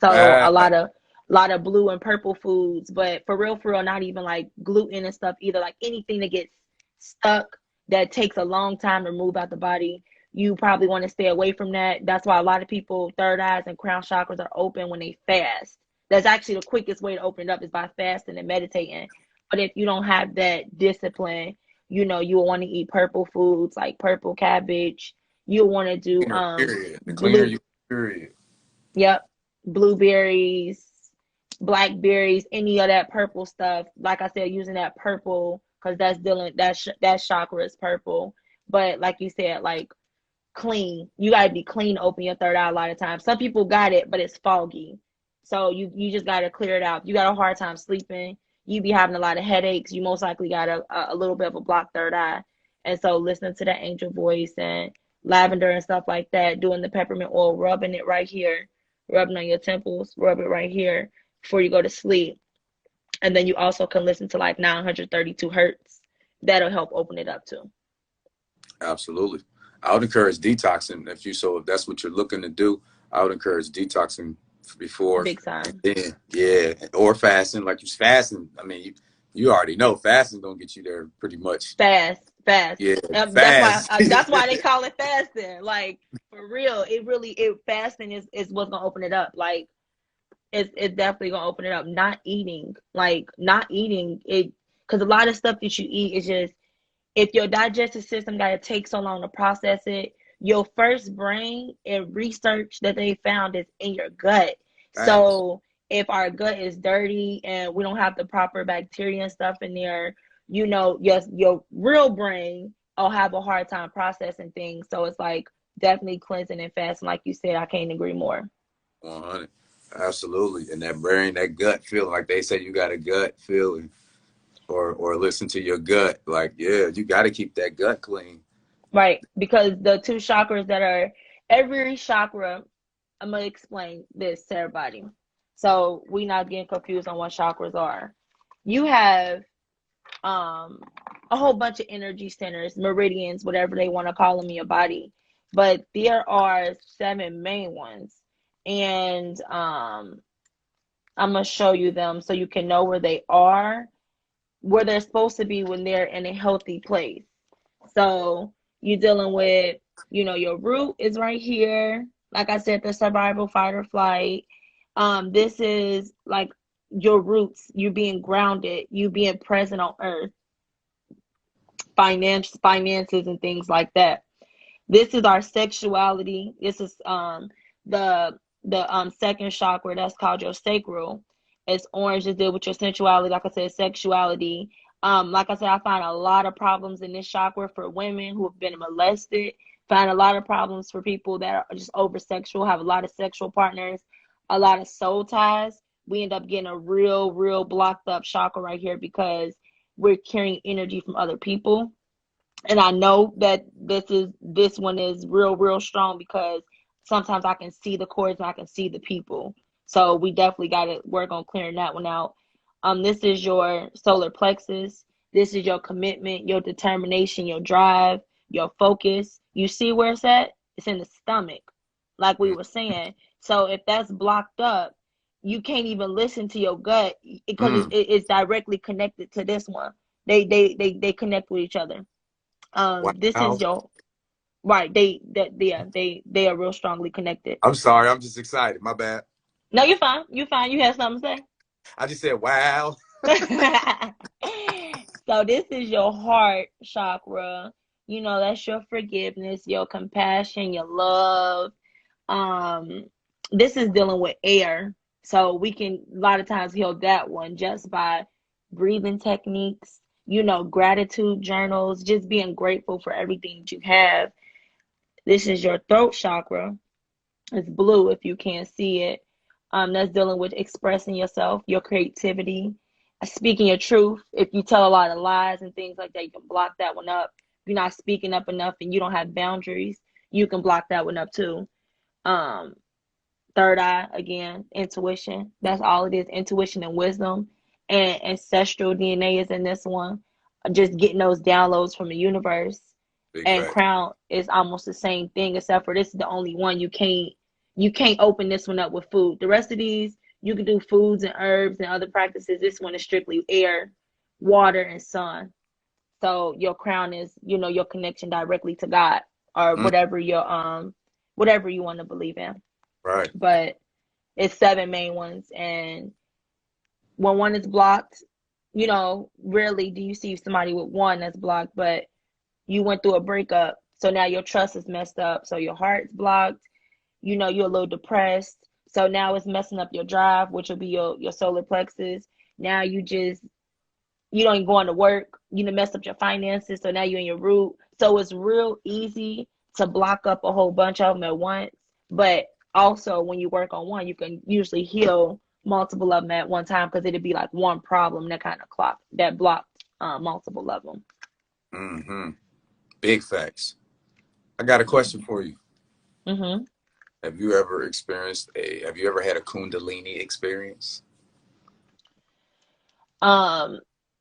So Uh, a lot of blue and purple foods, but for real, not even like gluten and stuff either. Like anything that gets stuck that takes a long time to move out the body, you probably want to stay away from that. That's why a lot of people third eyes and crown chakras are open when they fast. That's actually the quickest way to open it up is by fasting and meditating. But if you don't have that discipline, you know, you'll want to eat purple foods like purple cabbage. You'll want to do cleaner, period. The cleaner blue. you, period. Yep. Blueberries, blackberries, any of that purple stuff. Like I said, using that purple because that's dealing that chakra is purple. But like you said, like clean. You gotta be clean to open your third eye a lot of times. Some people got it, but it's foggy. So you just gotta clear it out. You got a hard time sleeping. You be having a lot of headaches. You most likely got a little bit of a blocked third eye. And so listening to that angel voice and lavender and stuff like that, doing the peppermint oil, rubbing it right here, rubbing on your temples, rub it right here before you go to sleep. And then you also can listen to like 932 hertz. That'll help open it up too. Absolutely. I would encourage detoxing if that's what you're looking to do. I would encourage detoxing before Big and time. then, yeah, or fasting. Like you fasting. I mean, you already know fasting gonna get you there pretty much. Fast. Yeah, That's why fast. that's why they call it fasting. Like for real, it fasting is what's gonna open it up. Like it's definitely gonna open it up. Not eating it, because a lot of stuff that you eat is just, if your digestive system got to take so long to process it, your first brain and research that they found is in your gut. Facts. So if our gut is dirty and we don't have the proper bacteria and stuff in there, you know, your real brain will have a hard time processing things. So it's like definitely cleansing and fasting. Like you said, I can't agree more. 100. Absolutely. And that brain, that gut feeling, like they say, you got a gut feeling, or listen to your gut. Like, yeah, you got to keep that gut clean. Right. Because the two chakras that are, every chakra, I'm going to explain this to everybody. So we not getting confused on what chakras are. You have a whole bunch of energy centers, meridians, whatever they want to call them in your body. But there are 7 main ones. And I'm going to show you them so you can know where they are, where they're supposed to be when they're in a healthy place. So you're dealing with, you know, your root is right here. Like I said, the survival, fight or flight. This is like your roots, you being grounded, you being present on earth, finances and things like that. This is our sexuality. This is the second chakra, that's called your sacral. It's orange to deal with your sensuality, like I said, sexuality. Like I said, I find a lot of problems in this chakra for women who have been molested. Find a lot of problems for people that are just over sexual, have a lot of sexual partners, a lot of soul ties. We end up getting a real blocked up chakra right here because we're carrying energy from other people. And I know that this one is real strong because sometimes I can see the cords and I can see the people. So we definitely got to work on clearing that one out. This is your solar plexus. This is your commitment, your determination, your drive, your focus. You see where it's at? It's in the stomach, like we were saying. So if that's blocked up, you can't even listen to your gut because Mm. it's directly connected to this one. They connect with each other. This Wow. is your, Right. They are real strongly connected. I'm sorry, I'm just excited. My bad. No, you're fine. You're fine. You have something to I just said wow. say? So this is your heart chakra. You know, that's your forgiveness, your compassion, your love. Um, this is dealing with air. So we can a lot of times heal that one just by breathing techniques, you know, gratitude journals, just being grateful for everything that you have. This is your throat chakra. It's blue if you can't see it. That's dealing with expressing yourself, your creativity, speaking your truth. If you tell a lot of lies and things like that, you can block that one up. If you're not speaking up enough and you don't have boundaries, you can block that one up too. Um, Third eye, again, intuition. That's all it is, intuition and wisdom. And ancestral DNA is in this one. Just getting those downloads from the universe. Big And fact. crown is almost the same thing, except for this is the only one you can't open this one up with food. The rest of these you can do foods and herbs and other practices. This one is strictly air, water, and sun. So your crown is, you know, your connection directly to God or Mm, whatever you want to believe in. right. But it's seven main ones, and when one is blocked, you know, rarely do you see somebody with one that's blocked, but you went through a breakup, so now your trust is messed up, so your heart's blocked, you know, you're a little depressed, so now it's messing up your drive, which will be your solar plexus. Now you don't even go to work, you know, mess up your finances, so now you're in your root. So it's real easy to block up a whole bunch of them at once. But also, when you work on one, you can usually heal multiple of them at one time because it'd be like one problem that kind of clock that blocked multiple of them. Mm-hmm. Big facts. I got a question for you. Mm-hmm. Have you ever have you ever had a Kundalini experience?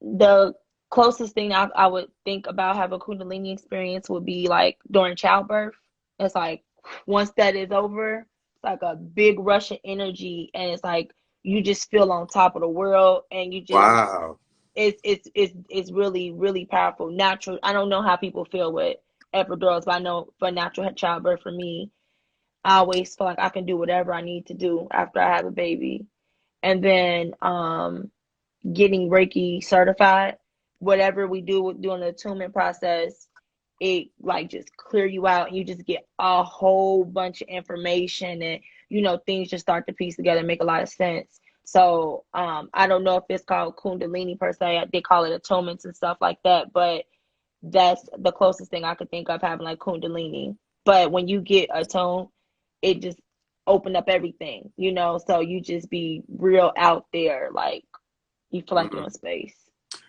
The closest thing I would think about have a Kundalini experience would be like during childbirth. It's like once that is over, it's like a big rush of energy, and it's like you just feel on top of the world, and you just Wow. it's really really powerful. Natural. I don't know how people feel with epidurals, but I know for natural childbirth for me, I always feel like I can do whatever I need to do after I have a baby, and then getting Reiki certified, whatever we do during the attunement process, it like just clear you out and you just get a whole bunch of information and you know things just start to piece together and make a lot of sense. So I don't know if it's called Kundalini per se. They call it attunements and stuff like that, but that's the closest thing I could think of having like Kundalini. But when you get attuned, it just open up everything, you know, so you just be real out there, like you feel like you're Mm. in space.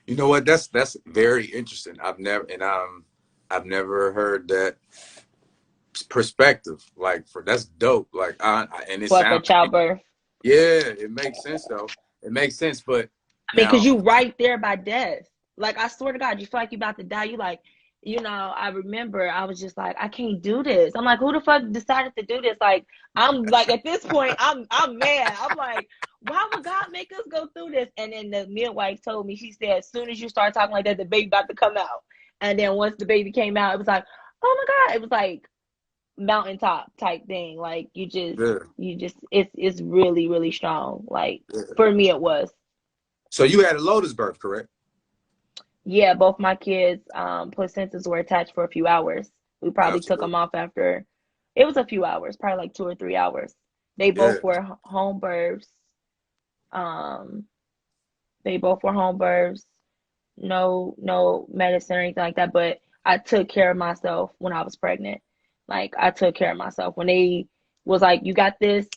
You know what? That's very interesting. I've never heard that perspective. Like for that's dope. Like and it But for sounds childbirth, yeah, it makes sense though. It makes sense, but I mean, because now you right there by death. Like, I swear to God, you feel like you're about to die. You like, you know, I remember I was just like, I can't do this. I'm like, who the fuck decided to do this? Like, I'm like, at this point, I'm mad. I'm like, why would God make us go through this? And then the midwife told me, she said, as soon as you start talking like that, the baby about to come out. And then once the baby came out, it was like, oh my God. It was like mountaintop type thing. Like, yeah, it's really, really strong. Like, yeah. for me, it was. So you had a Lotus birth, correct? Yeah, both my kids' placentas were attached for a few hours. We probably took them Absolutely. off after it was a few hours, probably like 2 or 3 hours. They Yeah. both were home births. Um, they both were home births. No medicine or anything like that. But I took care of myself when I was pregnant. Like I took care of myself when they was like, "You got this.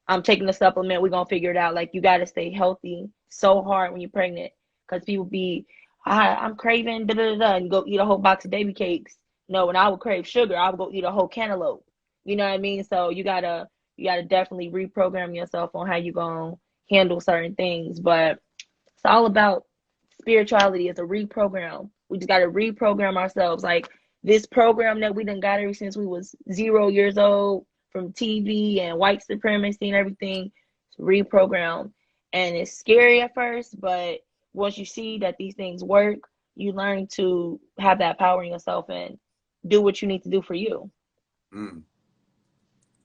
I'm taking the supplement. We're gonna figure it out." Like you got to stay healthy so hard when you're pregnant because people be, I'm craving da da da, and go eat a whole box of baby cakes. No, when I would crave sugar, I would go eat a whole cantaloupe. You know what I mean? So you gotta definitely reprogram yourself on how you gonna handle certain things. But it's all about spirituality. It's a reprogram. We just gotta reprogram ourselves. Like this program that we done got ever since we was 0 years old from TV and white supremacy and everything, it's reprogram. And it's scary at first, but once you see that these things work, you learn to have that power in yourself and do what you need to do for you. Mm,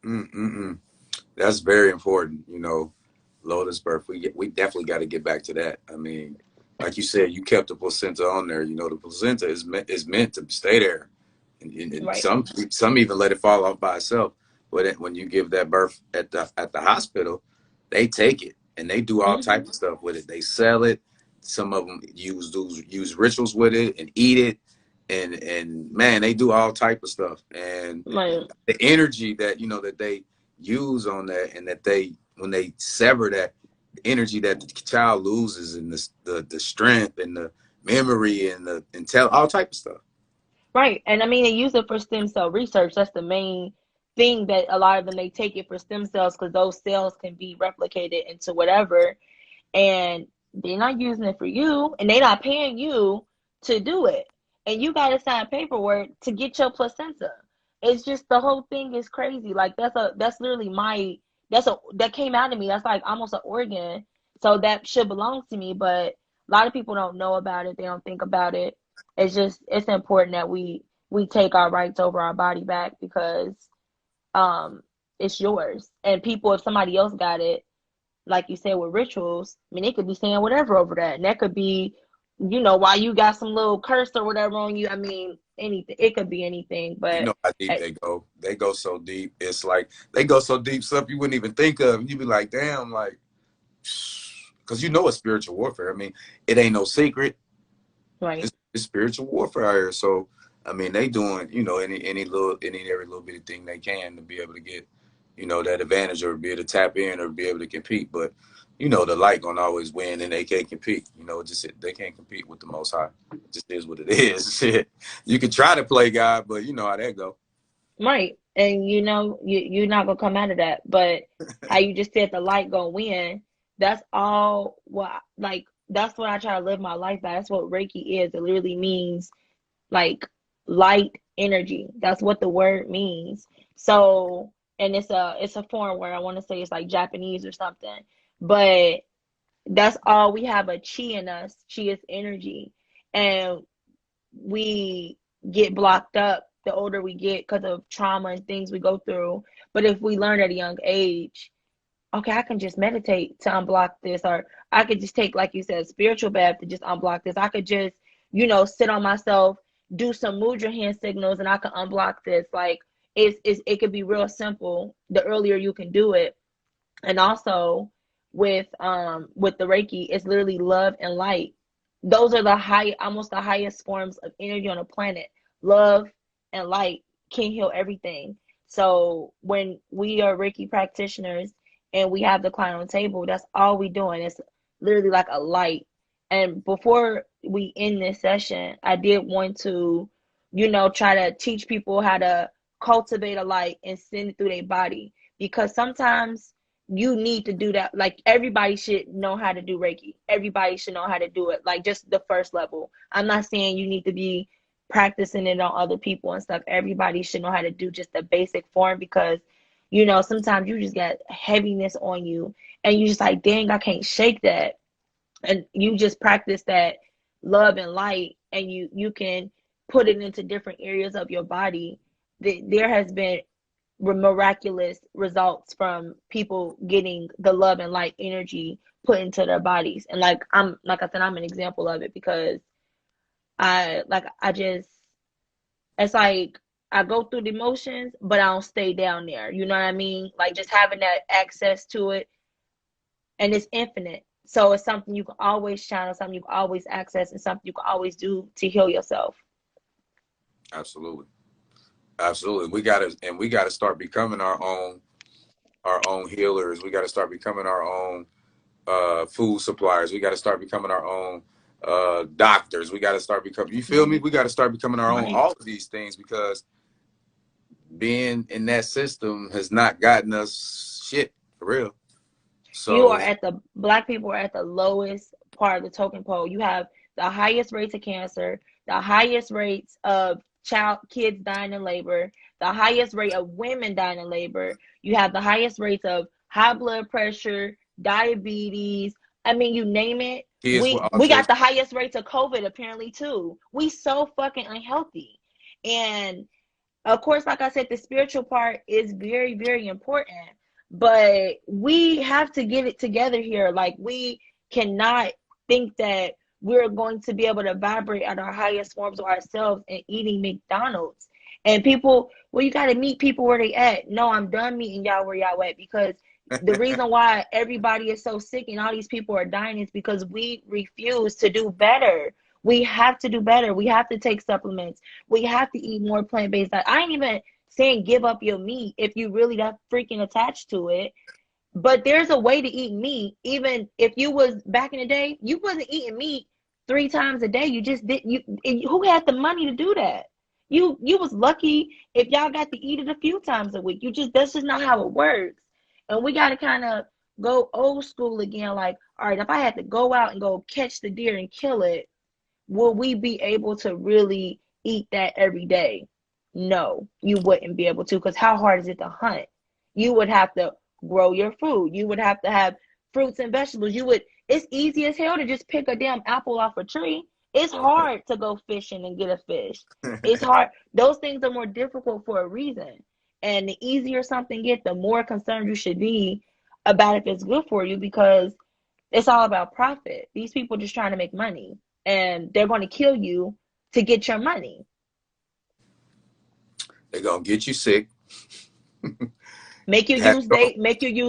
mm, mm, mm. That's very important. You know, lotus birth. We definitely got to get back to that. I mean, like you said, you kept the placenta on there. You know, the placenta is meant to stay there, and Right. some even let it fall off by itself. But when you give that birth at the hospital, they take it and they do all types of stuff with it. They sell it. Some of them use rituals with it and eat it, and man, they do all type of stuff. And Right. the energy that that they use on that, and that they when they sever that energy that the child loses, and the strength and the memory and the all type of stuff. Right. And I mean, they use it for stem cell research. That's the main thing, that a lot of them, they take it for stem cells because those cells can be replicated into whatever. And they're not using it for you, and they're not paying you to do it. And you got to sign paperwork to get your placenta. It's just, the whole thing is crazy. Like, that's literally that came out of me. That's like almost an organ. So that should belong to me. But a lot of people don't know about it. They don't think about it. It's important that we take our rights over our body back, because it's yours. And people, if somebody else got it, like you said, with rituals, I mean, they could be saying whatever over that. And that could be, why you got some little curse or whatever on you. I mean, anything. It could be anything. You But know how deep they go. They go so deep. It's like they go so deep, stuff you wouldn't even think of. And you'd be like, damn, like, because it's spiritual warfare. I mean, it ain't no secret. right. It's spiritual warfare out here. So, I mean, they doing, every little bitty thing they can to be able to get, that advantage, or be able to tap in, or be able to compete. But, the light gonna always win, and they can't compete. They can't compete with the Most High. It just is what it is. Shit. You can try to play God, but you know how that go. Right. And you're not gonna come out of that. But how you just said the light gonna win, that's all that's what I try to live my life by. That's what Reiki is. It literally means like light energy. That's what the word means. So, and it's a foreign word. I want to say it's like Japanese or something. But that's all we have, a chi in us. Chi is energy. And we get blocked up the older we get because of trauma and things we go through. But if we learn at a young age, okay, I can just meditate to unblock this, or I could just take, like you said, spiritual bath to just unblock this. I could just, sit on myself, do some mudra hand signals, and I can unblock this. Like, it could be real simple. The earlier you can do it. And also with the Reiki, it's literally love and light. Those are almost the highest forms of energy on the planet. Love and light can heal everything. So when we are Reiki practitioners and we have the client on the table, that's all we doing. It's literally like a light. And before we end this session, I did want to, try to teach people how to cultivate a light and send it through their body. Because sometimes you need to do that. Like, everybody should know how to do Reiki. Everybody should know how to do it. Like, just the first level. I'm not saying you need to be practicing it on other people and stuff. Everybody should know how to do just the basic form, because sometimes you just got heaviness on you and you just like, dang, I can't shake that. And you just practice that love and light, and you can put it into different areas of your body. There has been miraculous results from people getting the love and light energy put into their bodies. And like I said, I'm an example of it, because it's like I go through the emotions, but I don't stay down there. You know what I mean? Like, just having that access to it, and it's infinite. So it's something you can always channel, something you can always access, and something you can always do to heal yourself. Absolutely. Absolutely. We gotta start becoming our own healers. We gotta start becoming our own food suppliers. We gotta start becoming our own doctors. We gotta start becoming, you feel me? We gotta start becoming our own, all of these things, because being in that system has not gotten us shit, for real. So Black people are at the lowest part of the token pole. You have the highest rates of cancer, the highest rates of kids dying in labor, the highest rate of women dying in labor. You have the highest rates of high blood pressure, diabetes. I mean, you name it. We got the highest rates of COVID apparently too. We so fucking unhealthy. And of course, like I said, the spiritual part is very, very important. But we have to get it together here. Like, we cannot think that we're going to be able to vibrate at our highest forms of ourselves and eating McDonald's. And people, well, you got to meet people where they at. No, I'm done meeting y'all where y'all at, because the reason why everybody is so sick and all these people are dying is because we refuse to do better. We have to do better. We have to take supplements. We have to eat more plant-based diet. I ain't even saying give up your meat if you really that freaking attached to it. But there's a way to eat meat. Even if you was back in the day, you wasn't eating meat 3 times a day. You just did. Who had the money to do that? You was lucky if y'all got to eat it a few times a week. That's just not how it works. And we got to kind of go old school again. Like, all right, if I had to go out and go catch the deer and kill it, will we be able to really eat that every day? No, you wouldn't be able to, because how hard is it to hunt? You would have to grow your food. You would have to have fruits and vegetables. It's easy as hell to just pick a damn apple off a tree. It's hard to go fishing and get a fish. It's hard. Those things are more difficult for a reason. And the easier something gets, the more concerned you should be about if it's good for you, because it's all about profit. These people are just trying to make money, and they're going to kill you to get your money. They're gonna get you sick. Make you use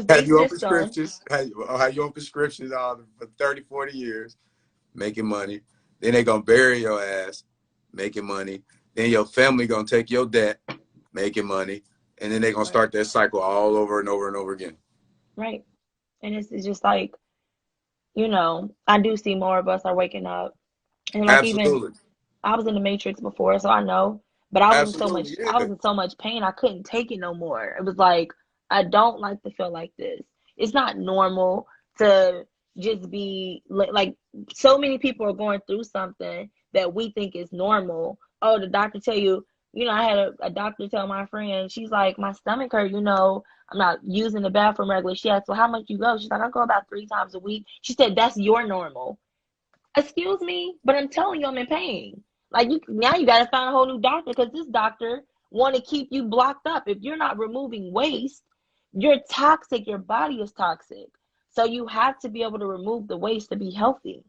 have you on system. prescriptions. Have you on prescriptions for 30, 40 years, making money. Then they're gonna bury your ass, making money. Then your family gonna take your debt, making money. And then they're gonna start that cycle all over and over and over again. Right. And it's just like, I do see more of us are waking up. And like, Absolutely. even I was in the Matrix before, so I know. But I was Absolutely, I was in so much pain, I couldn't take it no more. It was like, I don't like to feel like this. It's not normal to just be like, so many people are going through something that we think is normal. Oh, the doctor tell you, I had a doctor tell my friend, she's like, my stomach hurt, I'm not using the bathroom regularly. She asked, well, how much you go? She's like, I go about 3 times a week. She said, that's your normal. Excuse me, but I'm telling you, I'm in pain. Like, now you got to find a whole new doctor, because this doctor want to keep you blocked up. If you're not removing waste, you're toxic. Your body is toxic. So you have to be able to remove the waste to be healthy.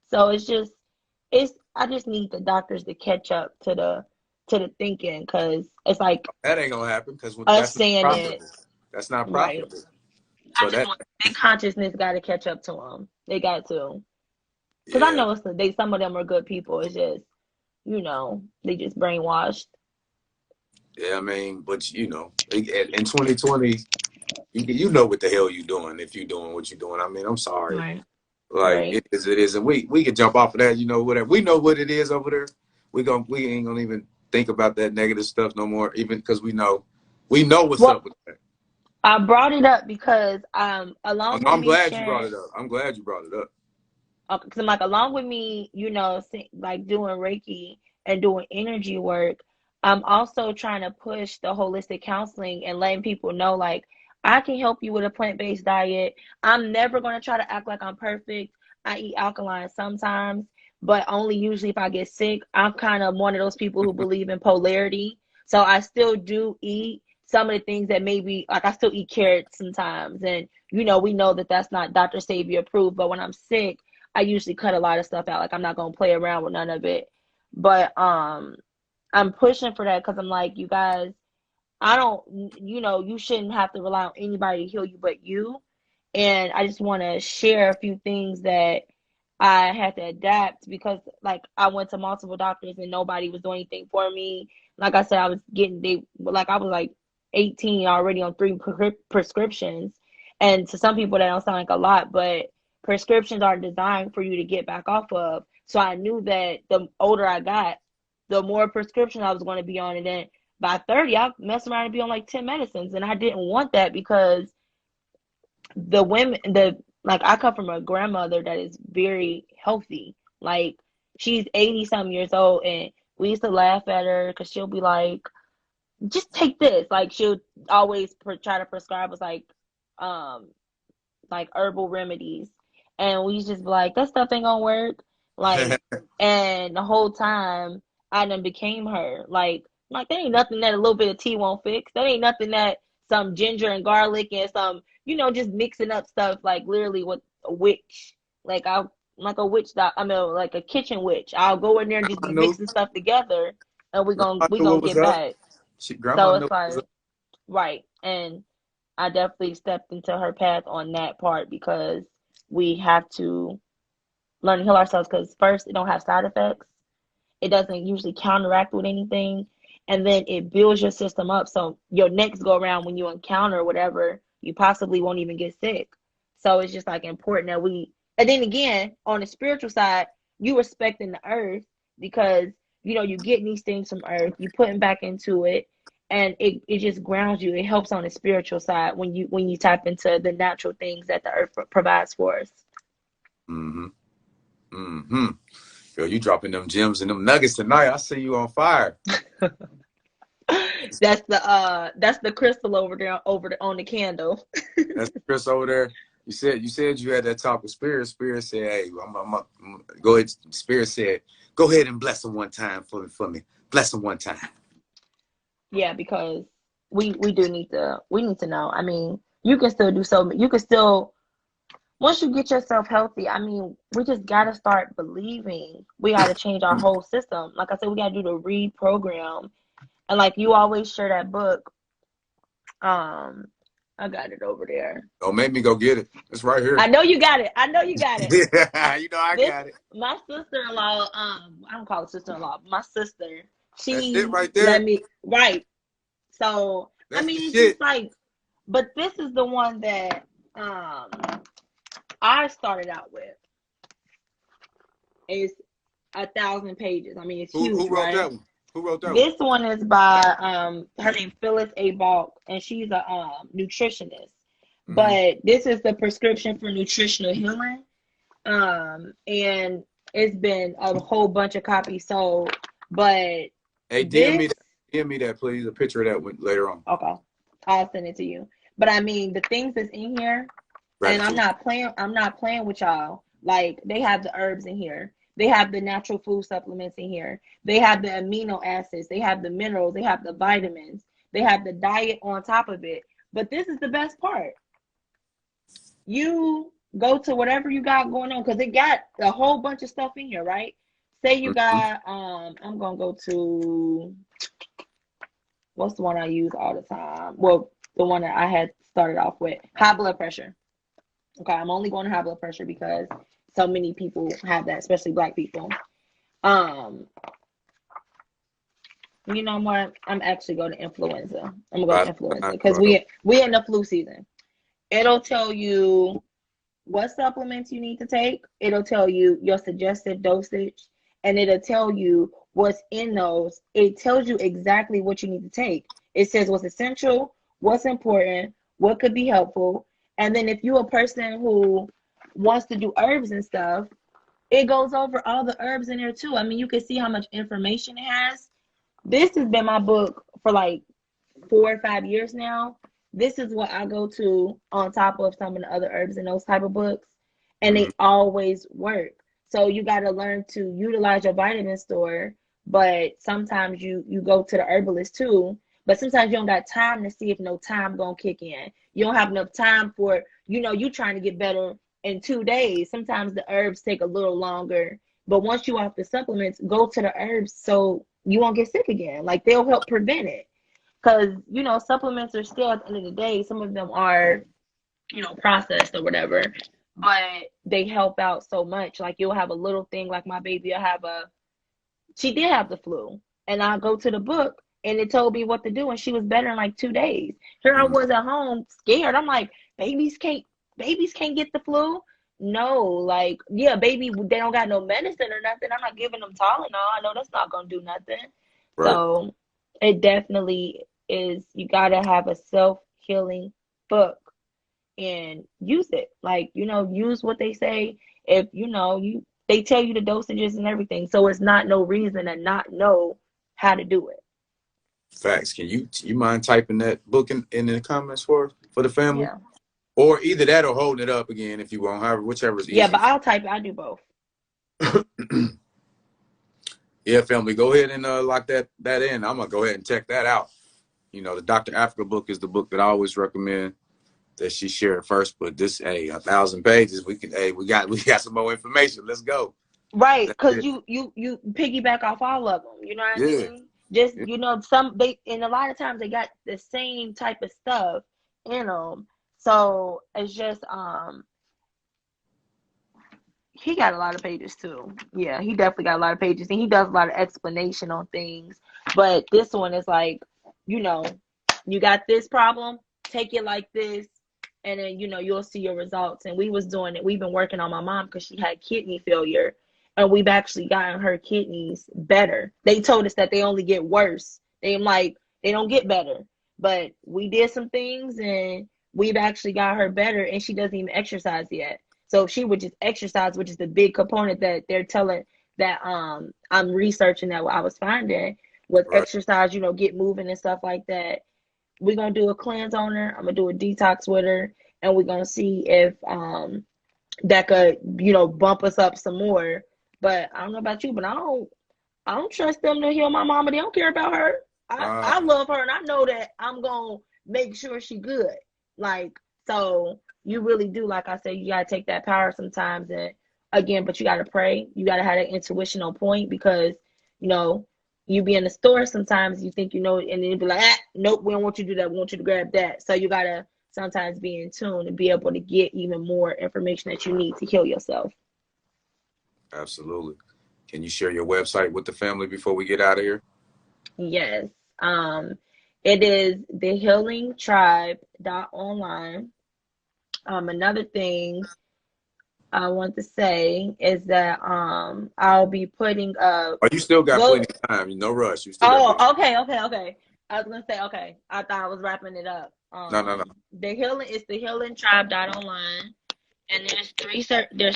So I just need the doctors to catch up to the thinking, because it's like, that ain't gonna happen, because us saying it. That's not Right. profitable. So their consciousness got to catch up to them. They got to. Because I know some of them are good people. It's just, they just brainwashed. Yeah, I mean, but in 2020, you know what the hell you doing if you doing what you're doing. I mean, I'm sorry. Right. Like, it is, and we can jump off of that, whatever. We know what it is over there. We ain't gonna even think about that negative stuff no more, even because we know what's up with that. I brought it up because I'm glad you brought it up. I'm glad you brought it up. Because I'm like, along with me, like doing Reiki and doing energy work, I'm also trying to push the holistic counseling and letting people know, like, I can help you with a plant-based diet. I'm never going to try to act like I'm perfect. I eat alkaline sometimes, but only usually if I get sick. I'm kind of one of those people who believe in polarity. So I still do eat some of the things that maybe, like, I still eat carrots sometimes. And, we know that that's not Dr. Savior approved. But when I'm sick, I usually cut a lot of stuff out. Like, I'm not going to play around with none of it. But I'm pushing for that, because I'm like, you guys, I don't, you shouldn't have to rely on anybody to heal you but you. And I just want to share a few things that I had to adapt, because, like, I went to multiple doctors and nobody was doing anything for me. Like I said, I was like 18 already on 3 prescriptions. And to some people that don't sound like a lot, but prescriptions are designed for you to get back off of. So I knew that the older I got, the more prescription I was going to be on. And then by 30, I messed around and be on like 10 medicines. And I didn't want that, because I come from a grandmother that is very healthy. Like, she's 80 some years old, and we used to laugh at her because she'll be like, just take this. Like, she'll always try to prescribe us like herbal remedies. And we just be like, that stuff ain't gonna work. Like, and the whole time I done became her. Like, Like, there ain't nothing that a little bit of tea won't fix. There ain't nothing that some ginger and garlic and some, just mixing up stuff, like literally with a witch. Like, like a witch I mean, like a kitchen witch. I'll go in there and just I be know. mixing stuff together, and Grandma we knew gonna what was get up. back. Grandma So knew it's what was like, up. right. And I definitely stepped into her path on that part because we have to learn to heal ourselves, because first, it don't have side effects. It doesn't usually counteract with anything. And then it builds your system up. So your next go around, when you encounter whatever, you possibly won't even get sick. So it's just like important that and then again, on the spiritual side, you respecting the earth, because, you getting these things from earth, you putting back into it. And it just grounds you. It helps on the spiritual side when you tap into the natural things that the earth provides for us. Mm-hmm. Mm-hmm. Girl, you dropping them gems and them nuggets tonight. I see you on fire. That's the crystal over there on the candle. That's Chris over there. You said you had that talk with Spirit. Spirit said, "Hey, go ahead." Spirit said, "Go ahead and bless him one time for me. Bless him one time." Yeah, because we do need to know. I mean, you can still do so. You can still, once you get yourself healthy, I mean, we just gotta start believing. We gotta change our whole system. Like I said, we gotta do the reprogram. And like you always share that book. I got it over there. Don't make me go get it. It's right here. I know you got it. I know you got it. You know I got it. My sister-in-law, I don't call it sister-in-law. My sister, That's she it right there. let me, right. So That's I mean, the it's shit. just like, but this is the one that I started out with. It's 1,000 pages. I mean, it's huge, Who wrote right? that one? Who wrote that This one is by her name Phyllis A. Balk, and she's a nutritionist. Mm-hmm. But this is the prescription for nutritional healing. And it's been a whole bunch of copies sold. But hey, DM me that, please. A picture of that one later on. Okay, I'll send it to you. But I mean, the things that's in here, and I'm not playing with y'all. Like, they have the herbs in here. They have the natural food supplements in here. They have the amino acids. They have the minerals. They have the vitamins. They have the diet on top of it. But this is the best part. You go to whatever you got going on, because it got a whole bunch of stuff in here, right? Say you got, I'm going to go to, what's the one I use all the time? Well, the one that I had started off with, high blood pressure. Okay, I'm only going to high blood pressure because so many people have that, especially Black people. You know what? I'm actually going to influenza. I'm going to influenza because we in the flu season. It'll tell you what supplements you need to take. It'll tell you your suggested dosage, and it'll tell you what's in those. It tells you exactly what you need to take. It says what's essential, what's important, what could be helpful. And then if you're a person who wants to do herbs and stuff, it goes over all the herbs in there too. I mean, you can see how much information it has. This has been my book for like 4 or 5 years now. This is what I go to on top of some of the other herbs in those type of books. And they always work. So you got to learn to utilize your vitamin store. But sometimes you go to the herbalist too. But sometimes you don't got time to see if no time going to kick in. You don't have enough time for, you trying to get better in 2 days. Sometimes the herbs take a little longer. But once you off the supplements, go to the herbs so you won't get sick again. Like, they'll help prevent it. Because, supplements are still, at the end of the day, some of them are, processed or whatever. But they help out so much. Like, you'll have a little thing, like my baby she did have the flu. And I go to the book, and it told me what to do, and she was better in like 2 days. Here I was at home scared. I'm like, babies can't get the flu? No, like, yeah, baby, they don't got no medicine or nothing. I'm not giving them Tylenol. I know that's not gonna do nothing. Right. So it definitely is. You gotta have a self-healing book and use it. Like, use what they say. If they tell you the dosages and everything, so it's not no reason to not know how to do it. Facts. Can you mind typing that book in the comments for the family? Yeah. Or either that or holding it up again if you want, whichever is easy. Yeah, but I'll type it. I do both. Yeah, family, go ahead and lock that in. I'm gonna go ahead and check that out. You know, the Dr. Africa book is the book that I always recommend that she shared first. But this, hey, 1,000 pages. We got some more information. Let's go. Right, That's because it. you piggyback off all of them. You know what I Yeah. mean? Just Yeah. some they and a lot of times they got the same type of stuff in them. So it's just he got a lot of pages too. Yeah, he definitely got a lot of pages, and he does a lot of explanation on things. But this one is like, you know, you got this problem, take it like this, and then you'll see your results. And we was doing it. We've been working on my mom because she had kidney failure, and we've actually gotten her kidneys better. They told us that they only get worse. They don't get better, but we did some things, and we've actually got her better, and she doesn't even exercise yet. So if she would just exercise, which is the big component that they're telling that I'm researching that I was finding with Right. exercise, get moving and stuff like that. We're gonna do a cleanse on her. I'm gonna do a detox with her, and we're gonna see if that could, bump us up some more. But I don't know about you, but I don't trust them to heal my mama. They don't care about her. I Ah, love her, and I know that I'm gonna make sure she good. Like, so you really do, like I said, you gotta take that power sometimes, and again, but you gotta pray. You gotta have that intuition on point because you know you be in the store sometimes you think and then you be like, nope, we don't want you to do that. We want you to grab that. So you gotta sometimes be in tune and be able to get even more information that you need to heal yourself. absolutely. Can you share your website with the family before we get out of here? Yes. Um, it is thehealingtribe.online. Another thing I want to say is that I'll be putting up Oh, you still got go plenty of time. No rush. You still got plenty. oh, okay. I was gonna say, okay. I thought I was wrapping it up. No, no, no. Thehealingtribe.online, and there's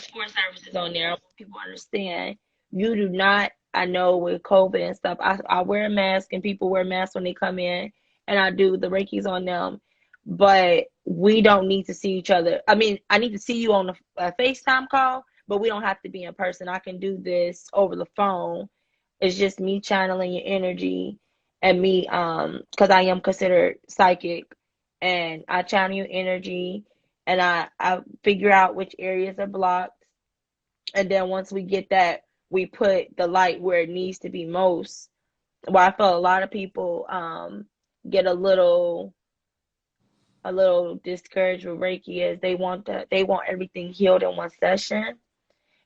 4 services on there. I want people to understand. You do not. I know with COVID and stuff, I wear a mask and people wear masks when they come in, and I do the Reiki's on them. But we don't need to see each other. I mean, I need to see you on a FaceTime call, but we don't have to be in person. I can do this over the phone. It's just me channeling your energy and me, because I am considered psychic, and I channel your energy, and I figure out which areas are blocked, and then once we get that, we put the light where it needs to be most. Well, I feel a lot of people get a little discouraged with Reiki is they want everything healed in one session,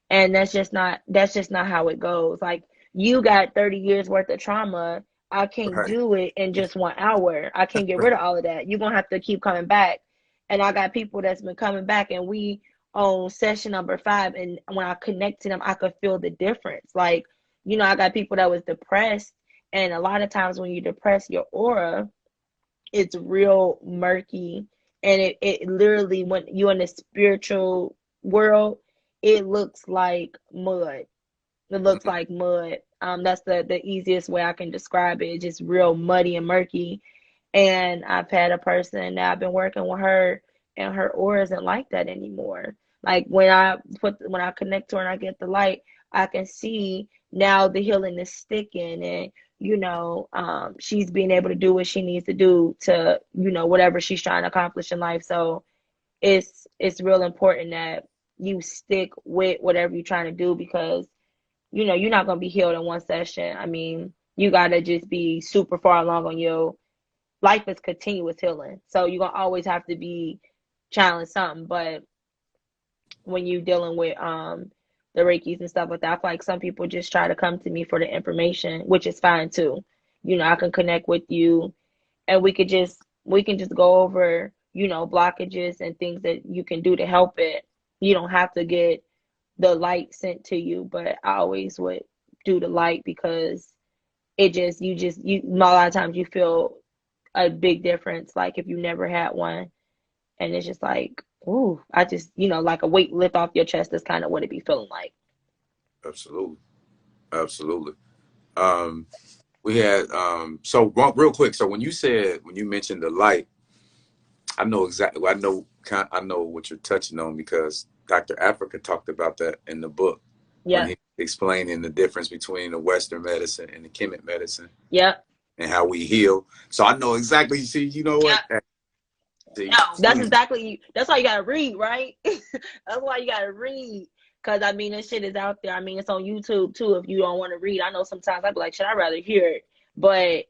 and that's just not how it goes. Like, you got 30 years worth of trauma. I can't Right. do it in just 1 hour. I can't get rid of all of that. You're gonna have to keep coming back. And I got people that's been coming back, and we on session number 5, and when I connect to them, I could feel the difference. Like, I got people that was depressed, and a lot of times when you depress, your aura, it's real murky, and it literally, when you're in the spiritual world, it looks like mud. It looks Mhm. like mud. That's the easiest way I can describe it. It's just real muddy and murky. And I've had a person that I've been working with her, and her aura isn't like that anymore. Like, when I connect to her and I get the light, I can see now the healing is sticking, and she's being able to do what she needs to do to whatever she's trying to accomplish in life. So it's real important that you stick with whatever you're trying to do, because you're not going to be healed in one session. I mean, you got to just be super far along on your life. Is continuous healing. So you're going to always have to be challenged something. But when you dealing with the Reikis and stuff like that, I feel like some people just try to come to me for the information, which is fine too. I can connect with you, and we can just go over, blockages and things that you can do to help it. You don't have to get the light sent to you, but I always would do the light, because you a lot of times you feel a big difference, like if you never had one, and it's just like, ooh, I just, like a weight lift off your chest is kind of what it be feeling like. Absolutely. Absolutely. Um, we had so real quick. So when you mentioned the light, I know exactly. I know what you're touching on because Dr. Africa talked about that in the book. when Yep. he explaining the difference between the Western medicine and the Kemet medicine Yep. and how we heal. So I know exactly. See, you know what? Yep. See, No, that's why you gotta read, right? That's why you gotta read. Cause I mean, this shit is out there. I mean, it's on YouTube too. If you don't want to read, I know sometimes I'd be like, should I rather hear it? But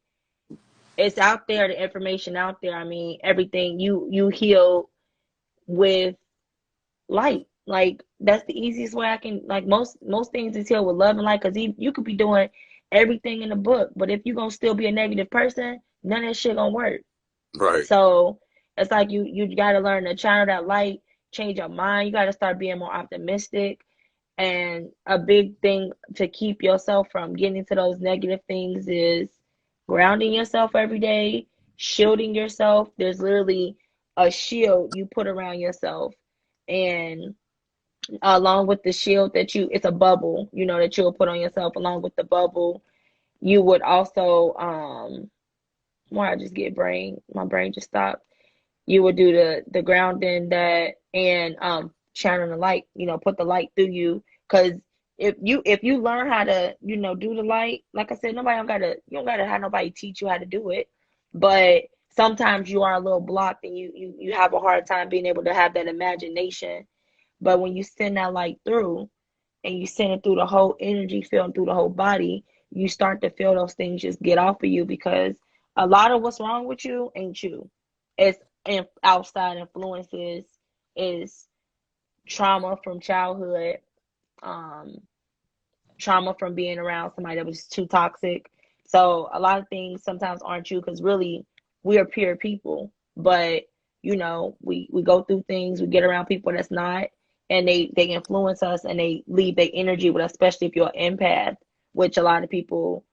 it's out there. The information out there. I mean, everything you heal with light. Like that's the easiest way I can. Like most things is healed with love and light. Cause you could be doing everything in the book, but if you gonna still be a negative person, none of that shit gonna work. right, So it's like you got to learn to channel that light, change your mind. You got to start being more optimistic. And a big thing to keep yourself from getting into those negative things is grounding yourself every day, shielding yourself. There's literally a shield you put around yourself. And along with the shield it's a bubble, that you'll put on yourself. Along with the bubble, you would also, why I just get my brain just stopped. You would do the grounding that and channeling the light, put the light through you. Because if you learn how to, do the light, like I said, you don't gotta have nobody teach you how to do it. But sometimes you are a little blocked and you have a hard time being able to have that imagination. But when you send that light through and you send it through the whole energy field and through the whole body, you start to feel those things just get off of you, because a lot of what's wrong with you ain't you. It's outside influences, is trauma from childhood, trauma from being around somebody that was too toxic. So a lot of things sometimes aren't you, because really we are pure people. But we go through things, we get around people that's not, and they influence us and they leave their energy with us, especially if you're an empath, which a lot of people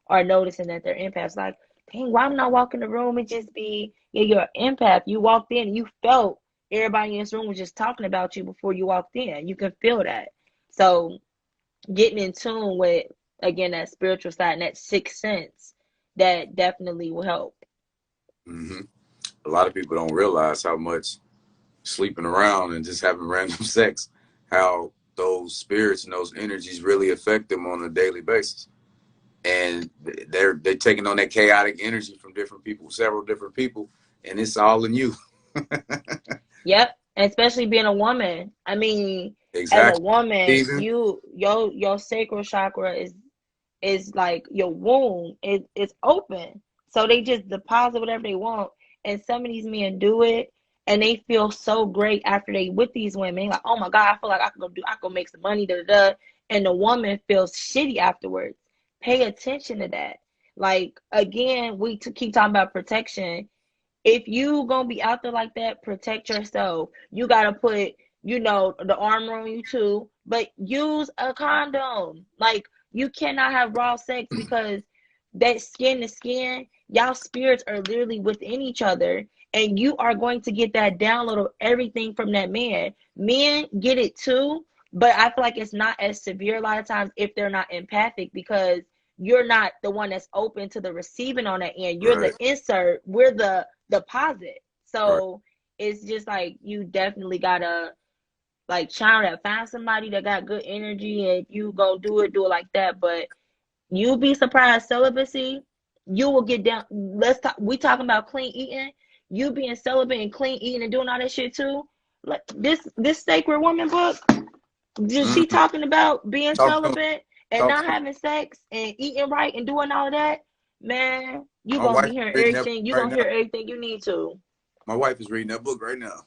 are noticing that they're empaths. Like, dang, why am I walking the room and just be, yeah, you're an empath. You walked in and you felt everybody in this room was just talking about you before you walked in. You can feel that. So getting in tune with, again, that spiritual side and that sixth sense, that definitely will help. Mm-hmm. A lot of people don't realize how much sleeping around and just having random sex, how those spirits and those energies really affect them on a daily basis. And they're taking on that chaotic energy from different people, several different people, and it's all in you. Yep. And especially being a woman. I mean, as a Exactly. woman, Even your sacral chakra is like your womb. It's open. So they just deposit whatever they want. And some of these men do it and they feel so great after they with these women. Like, oh my God, I feel like I can make some money, da da da. And the woman feels shitty afterwards. Pay attention to that. Like, again, we keep talking about protection. If you gonna be out there like that, protect yourself. You gotta put, the armor on you too, but use a condom. Like, you cannot have raw sex, because that skin to skin, y'all spirits are literally within each other, and you are going to get that download of everything from that man. Men get it too, but I feel like it's not as severe a lot of times if they're not empathic, because you're not the one that's open to the receiving on that end. You're right, the insert. We're the deposit. right. So it's just like, you definitely gotta like channel that. Find somebody that got good energy, and if you go do it like that. But you'll be surprised. Celibacy, you will get down. We talking about clean eating. You being celibate and clean eating and doing all that shit too. Like this Sacred Woman book, just she Mm-hmm. talking about being Talk to him. celibate and Talk not to him. having sex and eating right and doing all of that. Man, you My gonna wife be is hearing reading that everything. You book right gonna now. hear everything you need to. My wife is reading that book right now.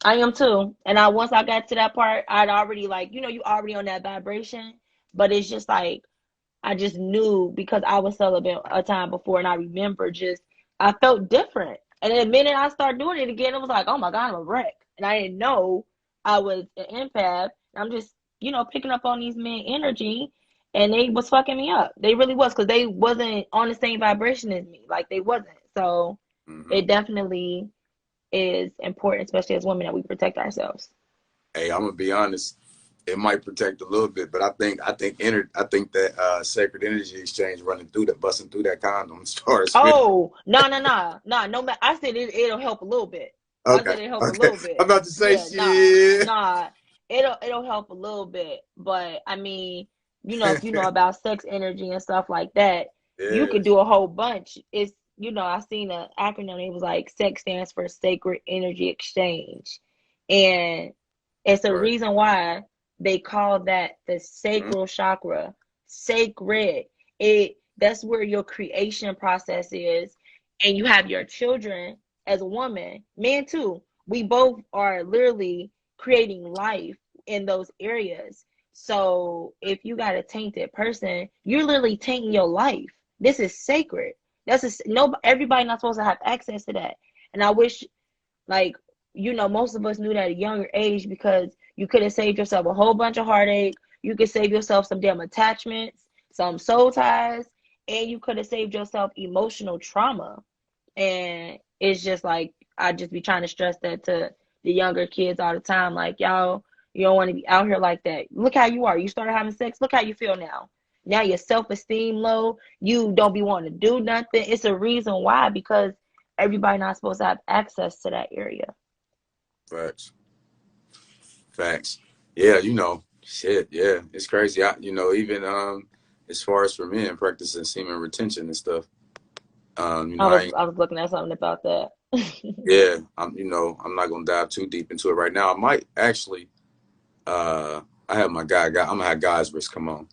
I am too. And once I got to that part, I'd already, like, you already on that vibration. But it's just like, I just knew, because I was celibate a time before, and I remember just, I felt different. And then the minute I started doing it again, it was like, oh my God, I'm a wreck. And I didn't know I was an empath. I'm just, picking up on these men energy, and they was fucking me up. They really was, because they wasn't on the same vibration as me. Like, they wasn't. So Mm-hmm. it definitely is important, especially as women, that we protect ourselves. Hey, I'm gonna be honest. It might protect a little bit, but I think that sacred energy exchange running through that, busting through that condom as far as feel. Oh, no. I said it'll help a little bit. I Okay, said it'll help a okay. little bit. I'm about to say Yeah, nah, shit. nah. it'll help a little bit. But I mean, if you know about sex energy and stuff like that, you could Yes. do a whole bunch. It's I seen an acronym. It was like sex stands for sacred energy exchange, and it's a Right. reason why they call that the Mhm. sacral chakra. Sacred. That's where your creation process is, and you have your children as a woman, men too. We both are literally creating life in those areas. So if you got a tainted person, you're literally tainting your life. This is sacred. No, everybody not supposed to have access to that. And I wish, like, most of us knew that at a younger age, because you could have saved yourself a whole bunch of heartache. You could save yourself some damn attachments, some soul ties, and you could have saved yourself emotional trauma. And it's just like, I just be trying to stress that to the younger kids all the time. Like, y'all, you don't want to be out here like that. Look how you are. You started having sex. Look how you feel now. Now your self-esteem low. You don't be wanting to do nothing. It's a reason why, because everybody not supposed to have access to that area. Facts. Facts. Yeah, shit. Yeah, it's crazy. Even as far as for men practicing semen retention and stuff. I I was ain't. I was looking at something about that. Yeah, I'm not gonna dive too deep into it right now. I might actually. Uh, I have my guy. I'm gonna have guys risk come on.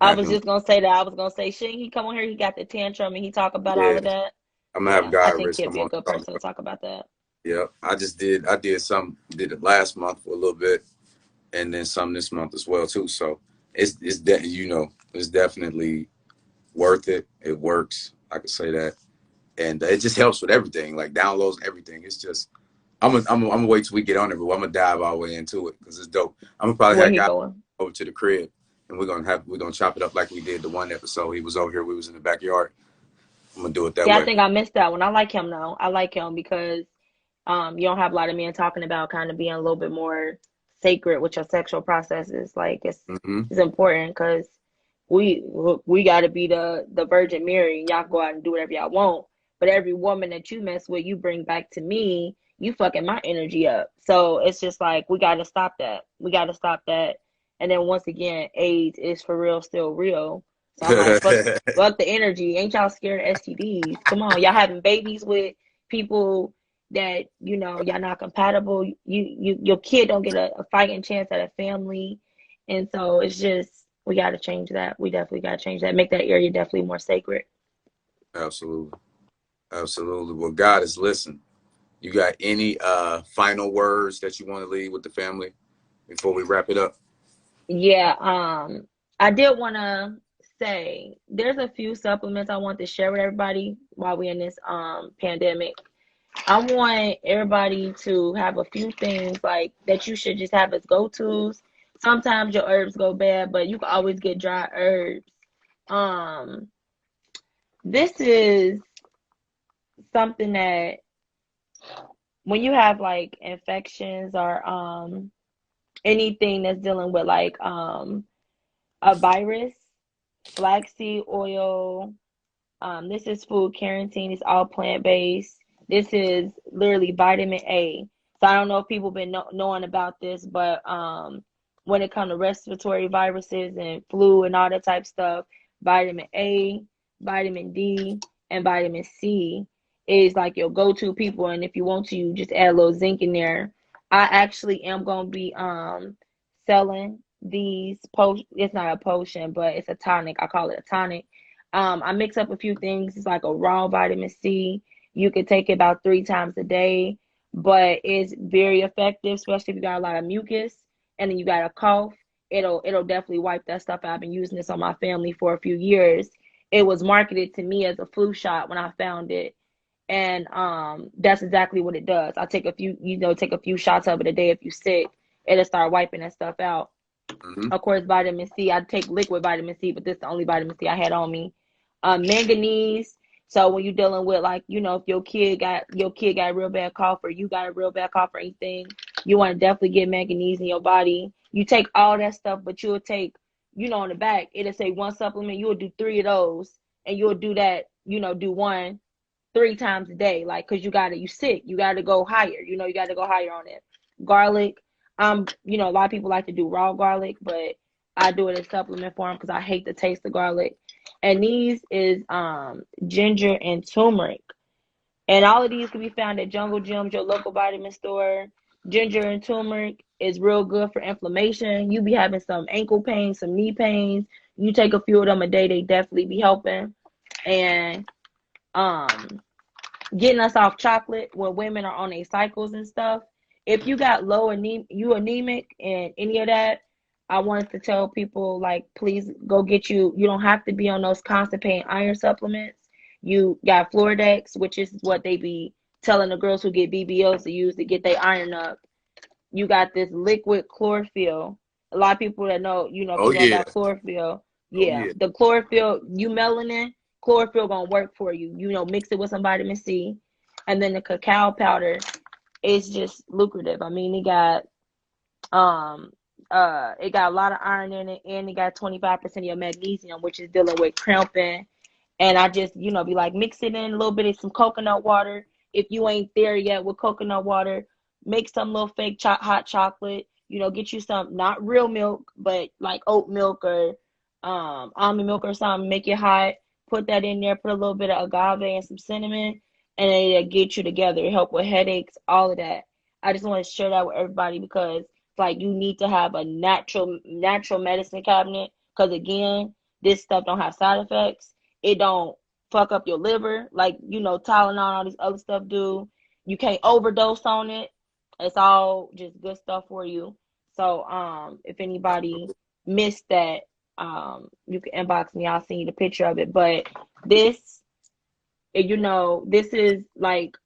I Have was him. just gonna say that. I was gonna say, shouldn't he come on here? He got the tantrum and he talk about all Yeah, of that. I'm gonna have Yeah, I guy think risk he'd come be a on. good person to talk about that. Yeah, I did some, did it last month for a little bit, and then some this month as well too. So it's definitely worth it. It works. I could say that, and it just helps with everything, like downloads and everything. It's just I'm gonna wait till we get on it, but I'm gonna dive our way into it because it's dope. I'm gonna probably Where have he guys going? over to the crib, and we're gonna chop it up like we did the one episode. He was over here, we was in the backyard. I'm gonna do it that Yeah, I way. think I missed that one. I like him though. I like him because you don't have a lot of men talking about kind of being a little bit more sacred with your sexual processes. Like Hmm. it's important because we we got to be the Virgin Mary, and y'all go out and do whatever y'all want. But every woman that you mess with, you bring back to me, you fucking my energy up. So it's just like we got to stop that. We got to stop that. And then once again, AIDS is for real, still real. So I'm like, fuck the energy. Ain't y'all scared of STDs? Come on, y'all having babies with people that y'all not compatible. Your kid don't get a fighting chance at a family, and so it's just we got to change that. We definitely got to change that. Make that area definitely more sacred. Absolutely. Absolutely. Well, God is listening. You got any final words that you want to leave with the family before we wrap it up? Yeah, I did want to say there's a few supplements I want to share with everybody while we're in this pandemic. I want everybody to have a few things like that you should just have as go-tos. Sometimes your herbs go bad, but you can always get dry herbs. Um, this is something that when you have like infections or anything that's dealing with like a virus, flaxseed oil. This is food quarantine. It's all plant based. This is literally vitamin A. So I don't know if people been knowing about this, but when it comes to respiratory viruses and flu and all that type stuff, vitamin A, vitamin D, and vitamin C is like your go-to people. And if you want to, you just add a little zinc in there. I actually am gonna be selling these potion. It's not a potion, but it's a tonic. I call it a tonic. I mix up a few things. It's like a raw vitamin C. You could take it about 3 times a day, but it's very effective, especially if you got a lot of mucus and then you got a cough. It'll definitely wipe that stuff out. I've been using this on my family for a few years. It was marketed to me as a flu shot when I found it, and that's exactly what it does. I take a few shots of it a day. If you sick, it'll start wiping that stuff out. Hmm. Of course, vitamin C. I take liquid vitamin C, but this is the only vitamin C I had on me. Manganese. So when you're dealing with like, if your kid got a real bad cough or you got a real bad cough or anything, you want to definitely get manganese in your body. You take all that stuff, but you'll take, on the back, it'll say one supplement. You'll do 3 of those, and you'll do that. Do one 3 times a day, like, cause you sick. You gotta go higher. You gotta go higher on it. Garlic. You know, a lot of people like to do raw garlic, but I do it in supplement form because I hate the taste of garlic. And these is ginger and turmeric. And all of these can be found at Jungle Gyms, your local vitamin store. Ginger and turmeric is real good for inflammation. You be having some ankle pain, some knee pains. You take a few of them a day, they definitely be helping. And um getting us off chocolate when women are on their cycles and stuff. If you got you anemic and any of that, I wanted to tell people like, please go get you. You don't have to be on those constipating iron supplements. You got Floradex, which is what they be telling the girls who get BBLs to use to get their iron up. You got this liquid chlorophyll. A lot of people that know, you know, if Oh you know yeah. about chlorophyll, Oh yeah, yeah. the chlorophyll, you melanin, chlorophyll gonna work for you. You know, mix it with some vitamin C, and then the cacao powder is just lucrative. I mean, um it got a lot of iron in it, and it got 25% of your magnesium, which is dealing with cramping. And I just, you know, be like, mix it in a little bit of some coconut water. If you ain't there yet with coconut water, make some little fake hot chocolate. You know, get you some not real milk, but like oat milk or almond milk or something. Make it hot. Put that in there. Put a little bit of agave and some cinnamon, and it'll get you together. Help with headaches, all of that. I just want to share that with everybody because it's like you need to have a natural medicine cabinet. Because again, this stuff don't have side effects. It don't fuck up your liver like, you know, Tylenol, all these other stuff do. You can't overdose on it. It's all just good stuff for you. So if anybody missed that, you can inbox me. I'll send you the picture of it. But this, you know, this is like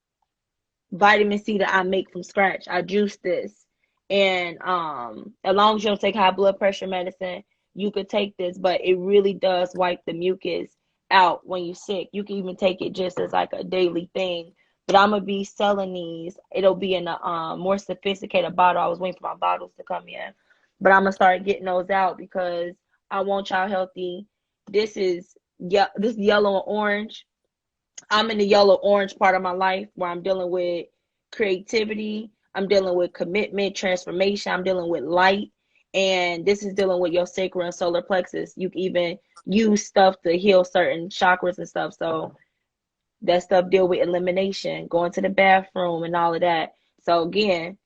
vitamin C that I make from scratch. I juice this. And as long as you don't take high blood pressure medicine, you could take this, but it really does wipe the mucus out when you're sick. You can even take it just as like a daily thing. But I'm gonna be selling these. It'll be in a more sophisticated bottle. I was waiting for my bottles to come in, but I'm gonna start getting those out because I want y'all healthy. This is this yellow and orange. I'm in the yellow orange part of my life where I'm dealing with creativity, I'm dealing with commitment, transformation, I'm dealing with light, and this is dealing with your sacral and solar plexus. You can even use stuff to heal certain chakras and stuff. So that stuff deal with elimination, going to the bathroom and all of that. So again,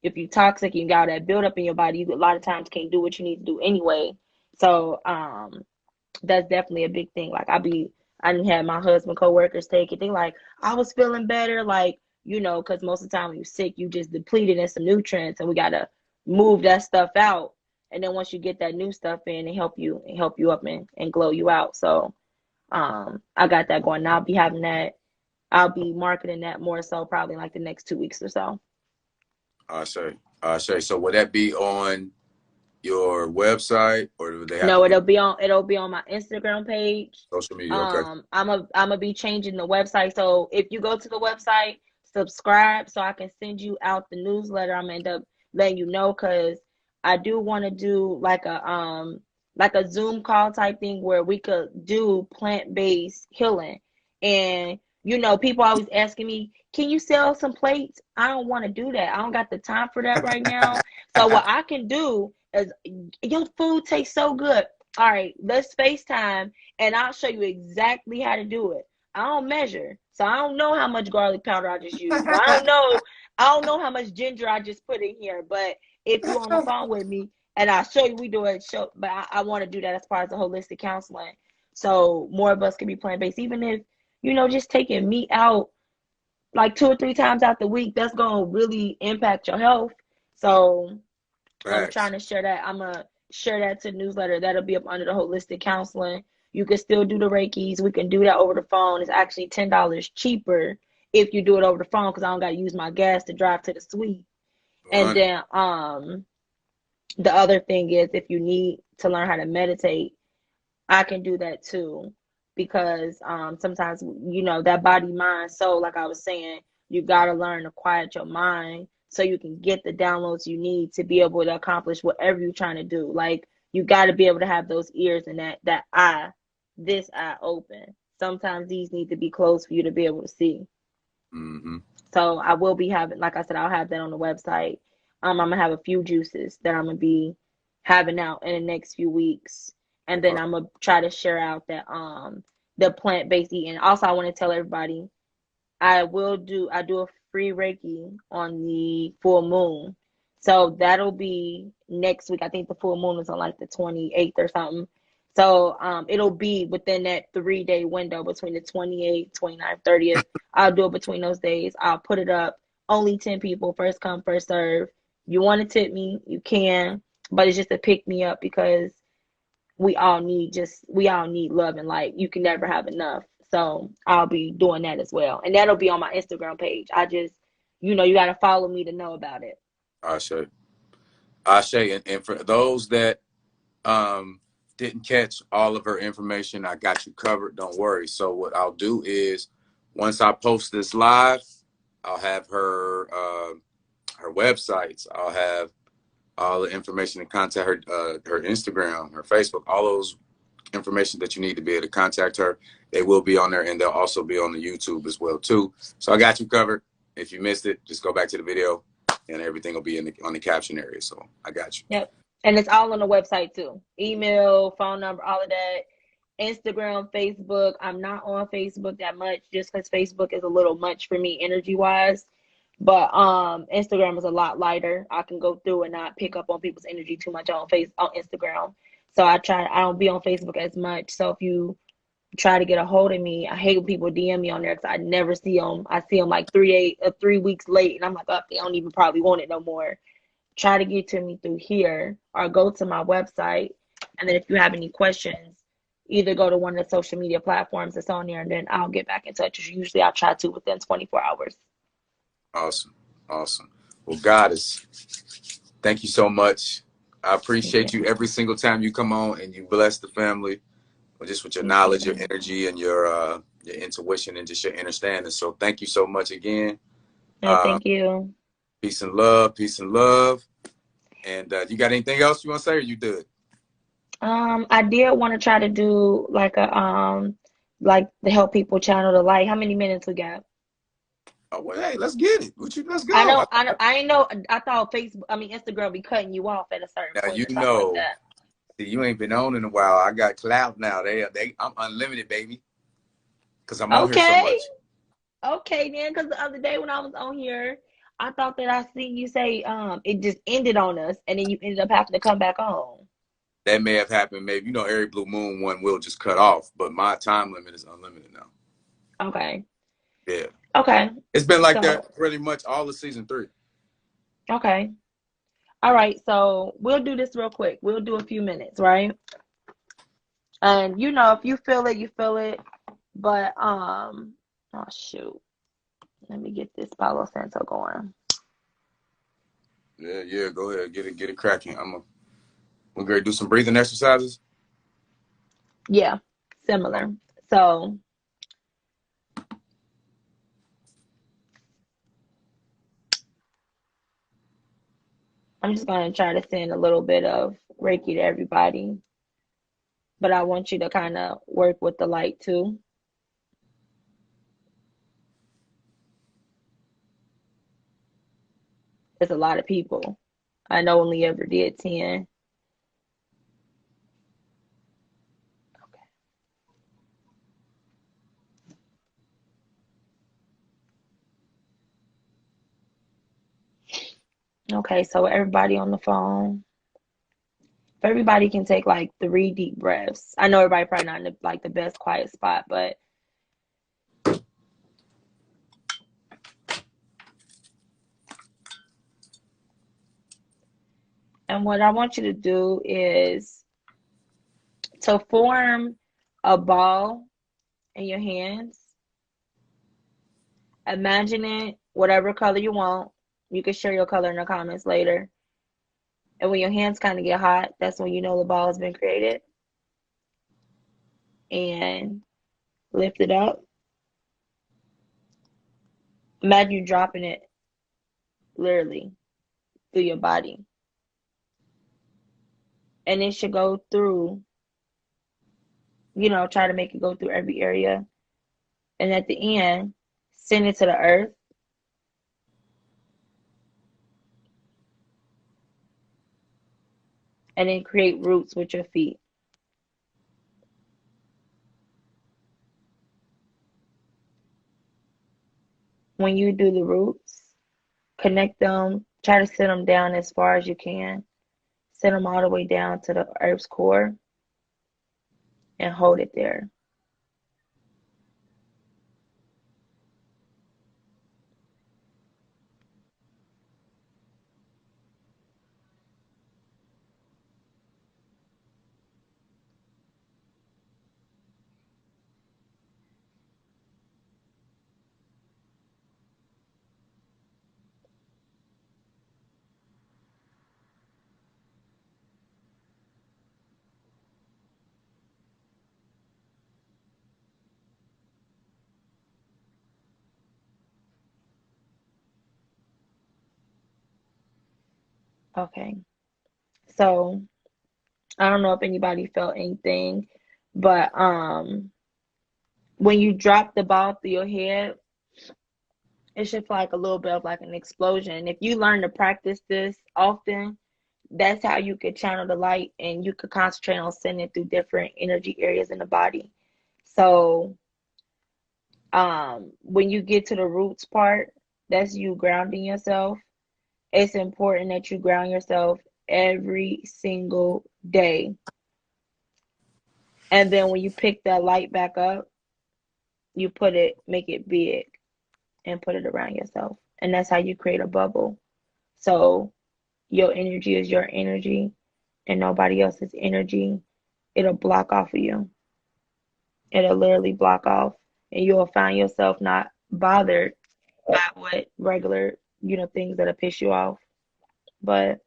if you're toxic, you got that build up in your body, you a lot of times can't do what you need to do anyway. So that's definitely a big thing. Like I didn't have my husband coworkers take it. They like, I was feeling better, like, you know, because most of the time when you're sick, you just depleted in some nutrients, and we gotta move that stuff out. And then once you get that new stuff in, and help you up and glow you out. So I got that going. I'll be having that. I'll be marketing that more so probably like the next 2 weeks or so. I say. So would that be on your website, or do they have No, to be it'll be on my Instagram page. social media? Okay. I'm gonna be changing the website. So if you go to the website, subscribe so I can send you out the newsletter. I'm gonna end up letting you know because I do want to do like a Zoom call type thing where we could do plant-based healing. And you know, people always asking me, can you sell some plates? I don't want to do that. I don't got the time for that right now. So what I can do is, your food tastes so good. All right, let's FaceTime and I'll show you exactly how to do it. I don't measure, so I don't know how much garlic powder I just used. So I don't know how much ginger I just put in here. But if you're on the phone with me and I'll show you, we do it. But I want to do that as part of the holistic counseling. So more of us can be plant-based, even if, you know, just taking meat out like 2 or 3 times out the week, that's going to really impact your health. So I'm trying to share that. I'm going to share that to the newsletter. That'll be up under the holistic counseling. You can still do the Reikis. We can do that over the phone. It's actually $10 cheaper if you do it over the phone because I don't got to use my gas to drive to the suite. And then the other thing is, if you need to learn how to meditate, I can do that too. Because sometimes, you know, that body, mind, soul, like I was saying, you got to learn to quiet your mind so you can get the downloads you need to be able to accomplish whatever you're trying to do. Like, you got to be able to have those ears and that this eye open. Sometimes these need to be closed for you to be able to see. Mm-hmm. So I will be having, like I said, I'll have that on the website. I'm gonna have a few juices that I'm gonna be having out in the next few weeks, and then I'm gonna try to share out that the plant-based eating. Also, I want to tell everybody I do a free Reiki on the full moon. So that'll be next week. I think the full moon is on like the 28th or something. So it'll be within that 3 day window between the 28th, 29th, 30th. I'll do it between those days. I'll put it up. Only 10 people, first come, first serve. You want to tip me, you can, but it's just to pick me up because we all need love and light. You can never have enough. So I'll be doing that as well. And that'll be on my Instagram page. I just, you gotta follow me to know about it. Ashe. And for those that didn't catch all of her information, I got you covered. Don't worry. So what I'll do is once I post this live, I'll have her her websites. I'll have all the information to contact her, her Instagram, her Facebook, all those information that you need to be able to contact her. They will be on there, and they'll also be on the YouTube as well too. So I got you covered. If you missed it, just go back to the video, and everything will be on the caption area. So I got you. Yep, and it's all on the website too. Email, phone number, all of that. Instagram, Facebook. I'm not on Facebook that much just because Facebook is a little much for me energy wise. But Instagram is a lot lighter. I can go through and not pick up on people's energy too much on Instagram. So I don't be on Facebook as much. So if you try to get a hold of me, I hate when people DM me on there because I never see them. I see them like 3 weeks late, and I'm like, oh, they don't even probably want it no more. Try to get to me through here or go to my website. And then if you have any questions, either go to one of the social media platforms that's on there, and then I'll get back in touch. Usually I'll try to within 24 hours. Awesome. Well, Goddess, thank you so much. I appreciate you every single time you come on and you bless the family just with your knowledge, your energy, and your intuition and just your understanding. So thank you so much again. Thank you. Peace and love. And you got anything else you want to say, or you good? I did want to try to do like a like the help people channel the light. How many minutes we got? Oh, well, hey, let's get it. Let's go. I know. I thought Instagram be cutting you off at a certain now, point. you know, like see, you ain't been on in a while. I got clout now. I'm unlimited, baby. Because I'm on here so much. Okay, then. Because the other day when I was on here, I thought that I seen you say it just ended on us, and then you ended up having to come back on. That may have happened. Maybe every blue moon one will just cut off, but my time limit is unlimited now. Okay. Yeah. Okay. It's been like that pretty much all of season 3. Okay. All right. So we'll do this real quick. We'll do a few minutes, right? And if you feel it, you feel it. But oh shoot. Let me get this Palo Santo going. Yeah, go ahead. Get it cracking. We're gonna do some breathing exercises. Yeah, similar. So I'm just going to try to send a little bit of Reiki to everybody. But I want you to kind of work with the light too. There's a lot of people. I know only ever did 10. Okay, so everybody on the phone, if everybody can take like 3 deep breaths. I know everybody probably not in the best quiet spot, but and what I want you to do is to form a ball in your hands. Imagine it whatever color you want. You can share your color in the comments later. And when your hands kind of get hot, that's when you know the ball has been created. And lift it up. Imagine you dropping it literally through your body. And it should go through, try to make it go through every area. And at the end, send it to the earth. and then create roots with your feet. When you do the roots, connect them, try to sit them down as far as you can. Sit them all the way down to the earth's core and hold it there. Okay. So I don't know if anybody felt anything, but when you drop the ball through your head, it should feel like a little bit of like an explosion. If you learn to practice this often, that's how you could channel the light and you could concentrate on sending it through different energy areas in the body. So when you get to the roots part, that's you grounding yourself. It's important that you ground yourself every single day. And then when you pick that light back up, you put it, make it big and put it around yourself. And that's how you create a bubble. So your energy is your energy and nobody else's energy. It'll block off of you. It'll literally block off and you'll find yourself not bothered by what regular, things that'll piss you off. But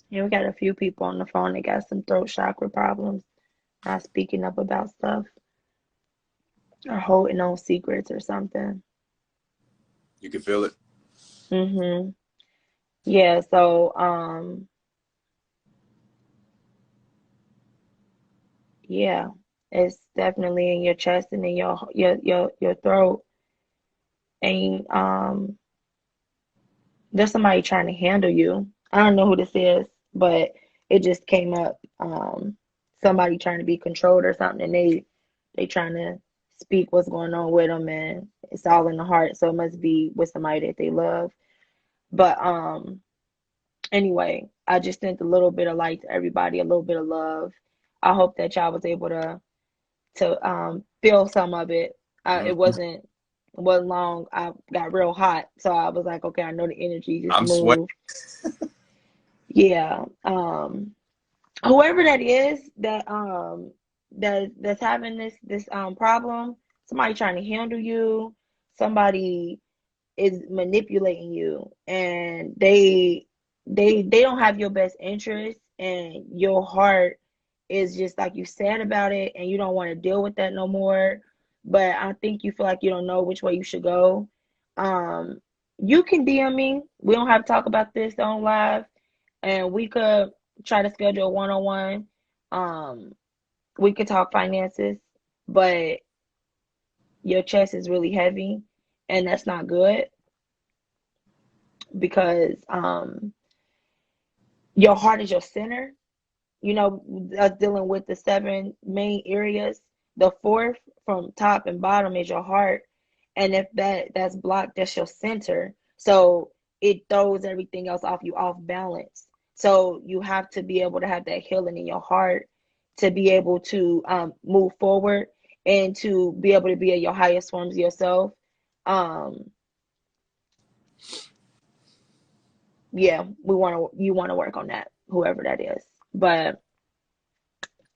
yeah, we got a few people on the phone that got some throat chakra problems, not speaking up about stuff or holding on secrets or something. You can feel it. Mm-hmm. Yeah, so yeah, it's definitely in your chest and in your throat. And there's somebody trying to handle you. I don't know who this is, but it just came up. Somebody trying to be controlled or something, and they trying to speak what's going on with them, and it's all in the heart, so it must be with somebody that they love. But anyway, I just sent a little bit of light to everybody, a little bit of love. I hope that y'all was able to feel some of it. It Mhm. wasn't long. I got real hot, so I was like, okay, I know the energy just I'm sweating. moved. Yeah. Whoever that is that's having this problem, somebody trying to handle you, somebody is manipulating you, and they don't have your best interest, and your heart is just like you said about it, and you don't want to deal with that no more. But I think you feel like you don't know which way you should go. Um, you can DM me. We don't have to talk about this on live, and we could try to schedule a one-on-one. Um, we could talk finances, but your chest is really heavy, and that's not good because your heart is your center. Dealing with the seven main areas. The fourth from top and bottom is your heart, and if that's blocked, that's your center. So it throws everything else off you off balance. So you have to be able to have that healing in your heart to be able to move forward. and to be able to be at your highest forms of yourself. Yeah, you want to work on that, whoever that is. But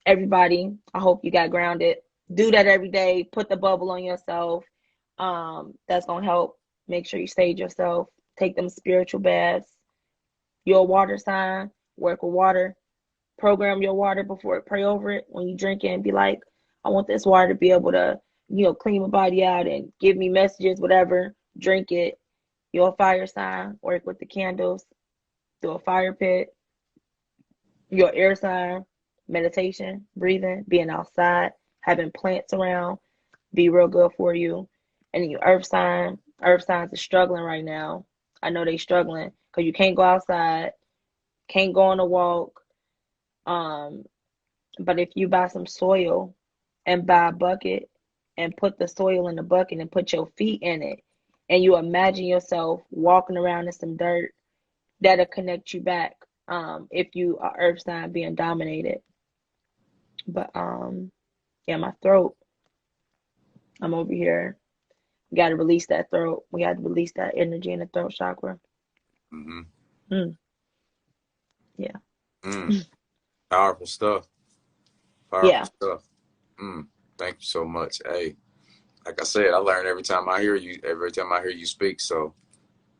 everybody, I hope you got grounded. Do that every day. Put the bubble on yourself. That's gonna help. Make sure you sage yourself. Take them spiritual baths. You're a water sign. Work with water. Program your water before pray over it. When you drink it and be like, I want this water to be able to, clean my body out and give me messages, whatever. Drink it. You're a fire sign. Work with the candles. Do a fire pit. Your air sign. Meditation, breathing, being outside, having plants around, be real good for you. And your earth signs are struggling right now. I know they struggling because you can't go outside, can't go on a walk. But if you buy some soil and buy a bucket and put the soil in the bucket and put your feet in it, and you imagine yourself walking around in some dirt, that'll connect you back. If you are earth sign being dominated. But yeah, my throat. I'm over here. We got to release that throat. We got to release that energy in the throat chakra. Yeah. Powerful stuff. Yeah. Thank you so much. Hey, like I said, I learn every time I hear you speak. So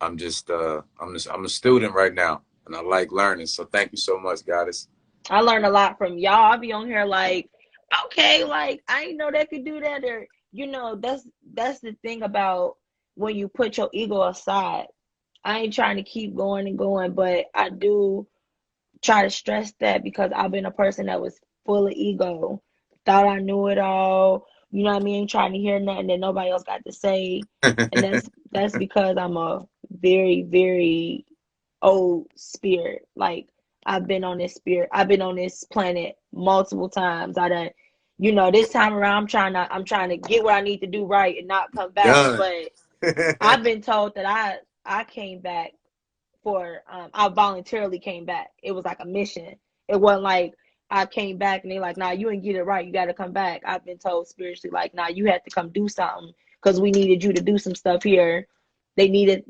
I'm a student right now, and I like learning. So thank you so much, Goddess. I learned a lot from y'all. I'll be on here like, okay, like I didn't know they could do that, or that's the thing about when you put your ego aside. I ain't trying to keep going and going, but I do try to stress that because I've been a person that was full of ego, thought I knew it all. You know what I mean? Trying to hear nothing that nobody else got to say, and that's because I'm a very, very old spirit. Like I've been on this planet multiple times. This time around I'm trying to get what I need to do right and not come back. Done. But I've been told that I came back for I voluntarily came back. It was like a mission. It wasn't like I came back and they like, nah, you ain't get it right. You got to come back. I've been told spiritually like, nah, you had to come do something because we needed you to do some stuff here. They needed,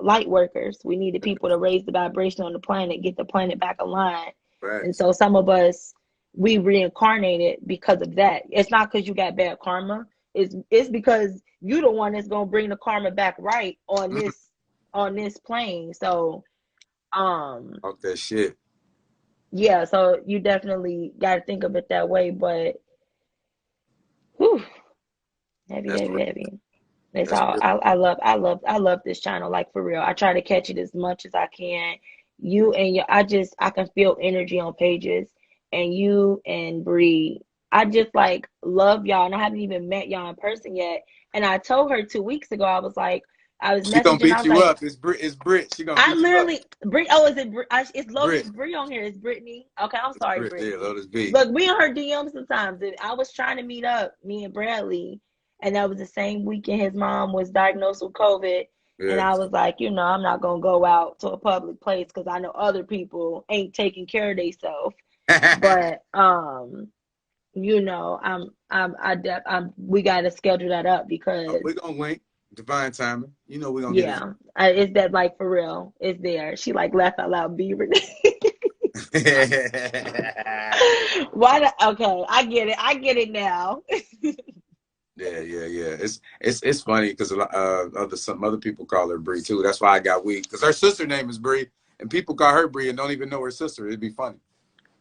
light workers. We needed people to raise the vibration on the planet, get the planet back aligned. Right. And so some of us, we reincarnated because of that. It's not because you got bad karma. It's because you the one that's gonna bring the karma back right on this plane. So, Talk that shit. Yeah. So you definitely got to think of it that way. But, whew, heavy. It's all I love this channel, like for real. I try to catch it as much as I can. I can feel energy on pages, and you and Bree, I just like love y'all, and I haven't even met y'all in person yet. And I told her 2 weeks ago, I was She gonna beat you like, up. It's Brit. She gonna beat you up. Brit. Oh, is it Brit? It's Lotus Bree on here. It's Brittany. Okay, I'm sorry, Brittany. Yeah, Lotus B. Look, we on her DM sometimes. I was trying to meet up, me and Bradley. And that was the same weekend his mom was diagnosed with COVID. Yeah. And I was like, I'm not going to go out to a public place because I know other people ain't taking care of themselves. But, we got to schedule that up because. We're going to link. Divine timing. We're going to get it. Yeah. It's that like for real. It's there. She like laughed out loud, Beaver. Okay, I get it now. Yeah. It's funny because some other people call her Bree too. That's why I got weak because her sister name is Bree, and people call her Bree and don't even know her sister. It'd be funny.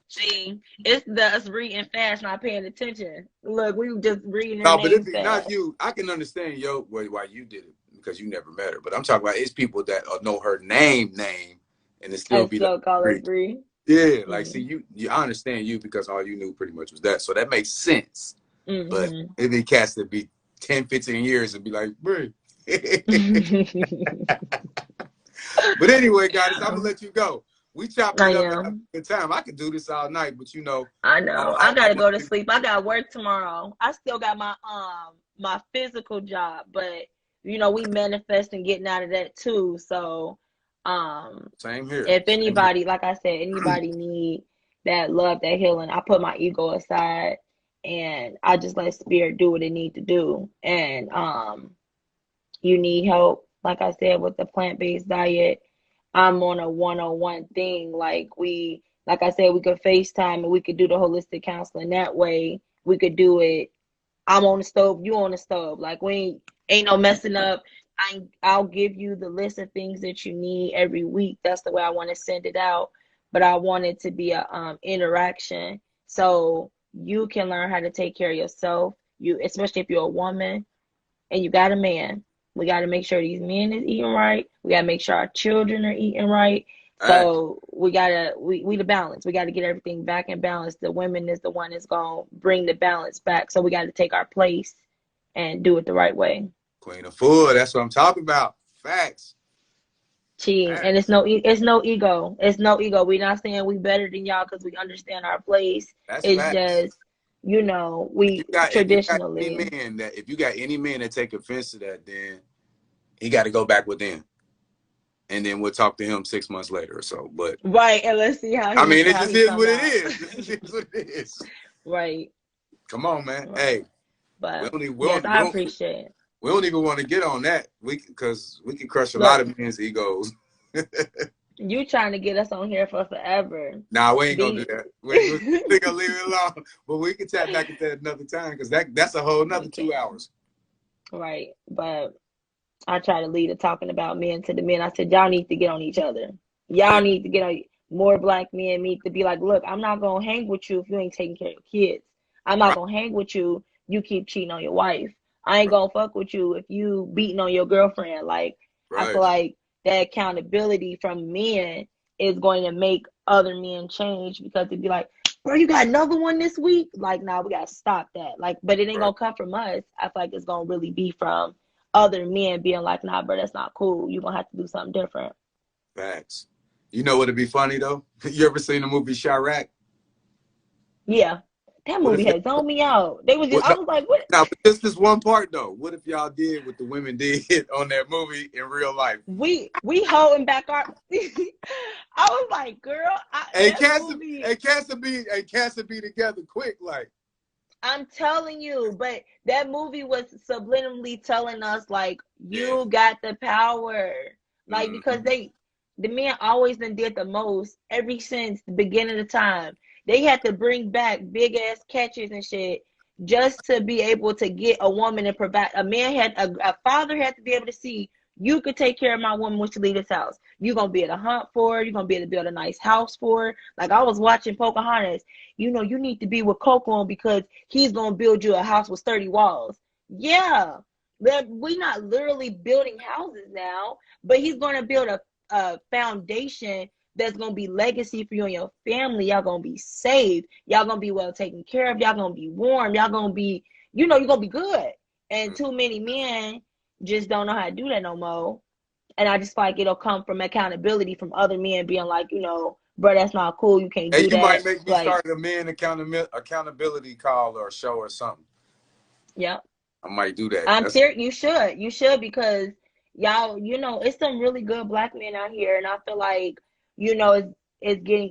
See, it's us reading fast, not paying attention. Look, we just reading. No, but it'd be not you. I can understand why you did it because you never met her. But I'm talking about it's people that know her name, and it still be like call her Bree. Yeah, like see you. I understand you because all you knew pretty much was that, so that makes sense. Mm-hmm. But it'd be cats that be 10, 15 years and be like, Bree. But anyway, guys, I'm gonna let you go. We chopped it up at a good time. I could do this all night, but I know. I gotta go to sleep. I got work tomorrow. I still got my physical job, but we manifest and getting out of that too. So same here. If anybody, like I said, anybody need that love, that healing, I put my ego aside and I just let spirit do what it need to do. And you need help, like I said, with the plant-based diet. I'm on a one-on-one thing. Like I said, we could FaceTime and we could do the holistic counseling that way. We could do it. I'm on the stove, you on the stove. Like we ain't no messing up. I'll give you the list of things that you need every week. That's the way I want to send it out. But I want it to be a interaction, so you can learn how to take care of yourself. You, especially if you're a woman and you got a man. We got to make sure these men is eating right. We got to make sure our children are eating right. Facts. So we the balance. We got to get everything back in balance. The women is the one that's gonna bring the balance back. So we got to take our place and do it the right way. Queen of Food. That's what I'm talking about. Facts. Cheating, and Facts. it's no ego. It's no ego. We're not saying we better than y'all because we understand our place. That's It's facts. just, we Any traditionally. man that if you got any man that take offense to that, then he got to go back within, and then we'll talk to him 6 months later or so. But Right, and let's see I mean, it how just he is come what it out. is. It just is what it is. Right, Come on, man. right. Hey, we But don't even, yes, I appreciate it. we don't even want to get on that. Because we can crush a lot Look, of men's egos. you trying to get us on here for forever. Nah, we ain't gonna do Be that. We gonna leave it alone. But we can tap back into that another time because that's a whole another we 2 hours. right. But I try to lead it talking about men to the men. I said, y'all need to get on each other. Y'all Yeah, need to get on more black men need to be like, look, I'm not gonna hang with you if you ain't taking care of your kids. I'm not right, gonna hang with you. You keep cheating on your wife. I ain't gonna fuck with you if you beating on your girlfriend. Like I feel right. like that accountability from men is going to make other men change because they'd be like, bro, you got another one this week? Like, nah, we gotta stop that. Like, but it ain't Right. gonna come from us. I feel like it's gonna really be from other men being like, nah, bro, that's not cool. You're gonna have to do something different. Facts. You know what'd be funny though? You ever seen the movie Chirac? Yeah. That What if movie y'all had zoned me out. They was just, what I no, was like, what? now but this one part though. What if y'all did what the women did on that movie in real life? We holding back our I was like, girl, Hey, that cats movie, hey cats to be hey cats to be together quick, like I'm telling you, but that movie was subliminally telling us like yeah. you got the power. Like because Mm-hmm. the men always done did the most ever since the beginning of time. They had to bring back big ass catches and shit just to be able to get a woman and provide. A man had a father had to be able to see you could take care of my woman when she leave this house. You're gonna be able to hunt for her. You're gonna be able to build a nice house for her. Like I was watching Pocahontas. You need to be with Coco because he's gonna build you a house with sturdy walls. Yeah, we're not literally building houses now, but he's gonna build a foundation that's gonna be legacy for you and your family. Y'all gonna be saved. Y'all gonna be well taken care of. Y'all gonna be warm. Y'all gonna be, you're gonna be good. And too many men just don't know how to do that no more. And I just feel like it'll come from accountability from other men being like, bro, that's not cool. You can't Hey, do you that. might make me Like, start a man accountability call or show or something. yeah. I might do that. I'm That's serious. You should because y'all, it's some really good black men out here, and I feel like it's getting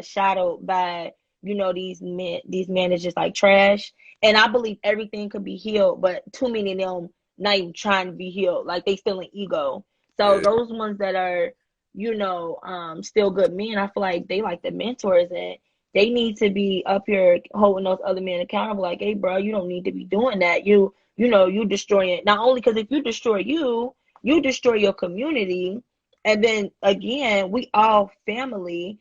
shadowed by these men is just like trash, and I believe everything could be healed, but too many of them not even trying to be healed, like they still in ego. So yeah. those ones that are still good men, I feel like they like the mentors and they need to be up here holding those other men accountable. Like, hey, bro, you don't need to be doing that. You destroying not only because if you destroy you destroy your community, and then again, we all family.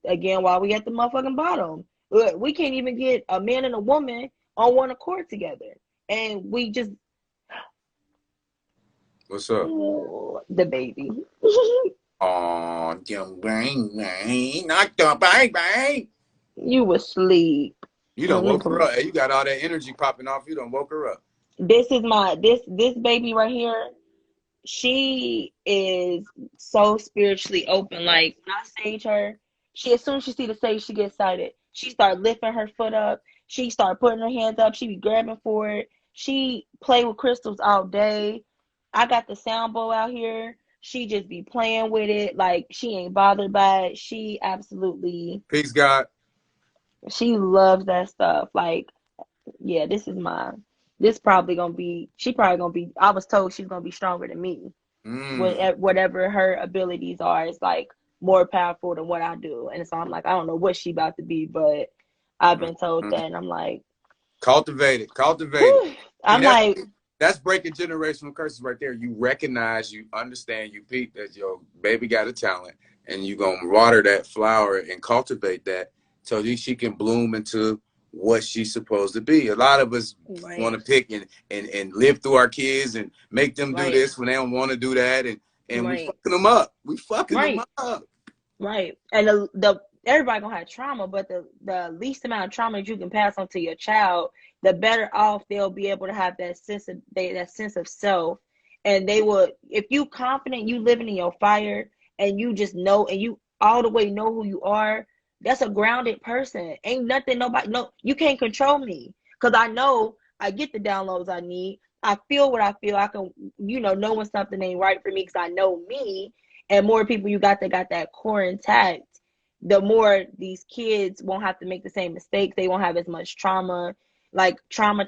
Again, while we at the motherfucking bottom, we can't even get a man and a woman on one accord together, and we just What's up? ooh, the baby. Oh, bang, not the bang. You asleep. You done Let me woke put her my, up. Hey, you got all that energy popping off. You done woke her up. this is my this baby right here. She is so spiritually open. Like when I sage her, she as soon as she see the sage, she gets excited. She start lifting her foot up. She start putting her hands up. She be grabbing for it. She play with crystals all day. I got the sound bowl out here. She just be playing with it. Like she ain't bothered by it. She absolutely Peace, God. She loves that stuff. Like, yeah, this is mine. This probably gonna be. She probably gonna be. I was told she's gonna be stronger than me. Mm. Whatever her abilities are, it's like more powerful than what I do. And so I'm like, I don't know what she about to be, but I've been told Mm. that, and I'm like, Cultivate it. Cultivate it. whew. See, I'm like, that's breaking generational curses right there. You recognize, you understand, you peep that your baby got a talent, and you gonna water that flower and cultivate that so that she can bloom into what she's supposed to be. A lot of us want right, to pick and live through our kids and make them do right, this when they don't want to do that, and we right, fucking them up. We fucking them right, up. right. And the everybody gonna have trauma, but the least amount of trauma that you can pass on to your child, the better off they'll be able to have that sense of self. And they will, if you confident, you living in your fire, and you just know, and you all the way know who you are. That's a grounded person. Ain't nothing nobody no. You can't control me because I know I get the downloads I need. I feel what I feel. I can, know when something ain't right for me because I know me. And more people you got that core intact, the more these kids won't have to make the same mistakes. They won't have as much trauma. Like trauma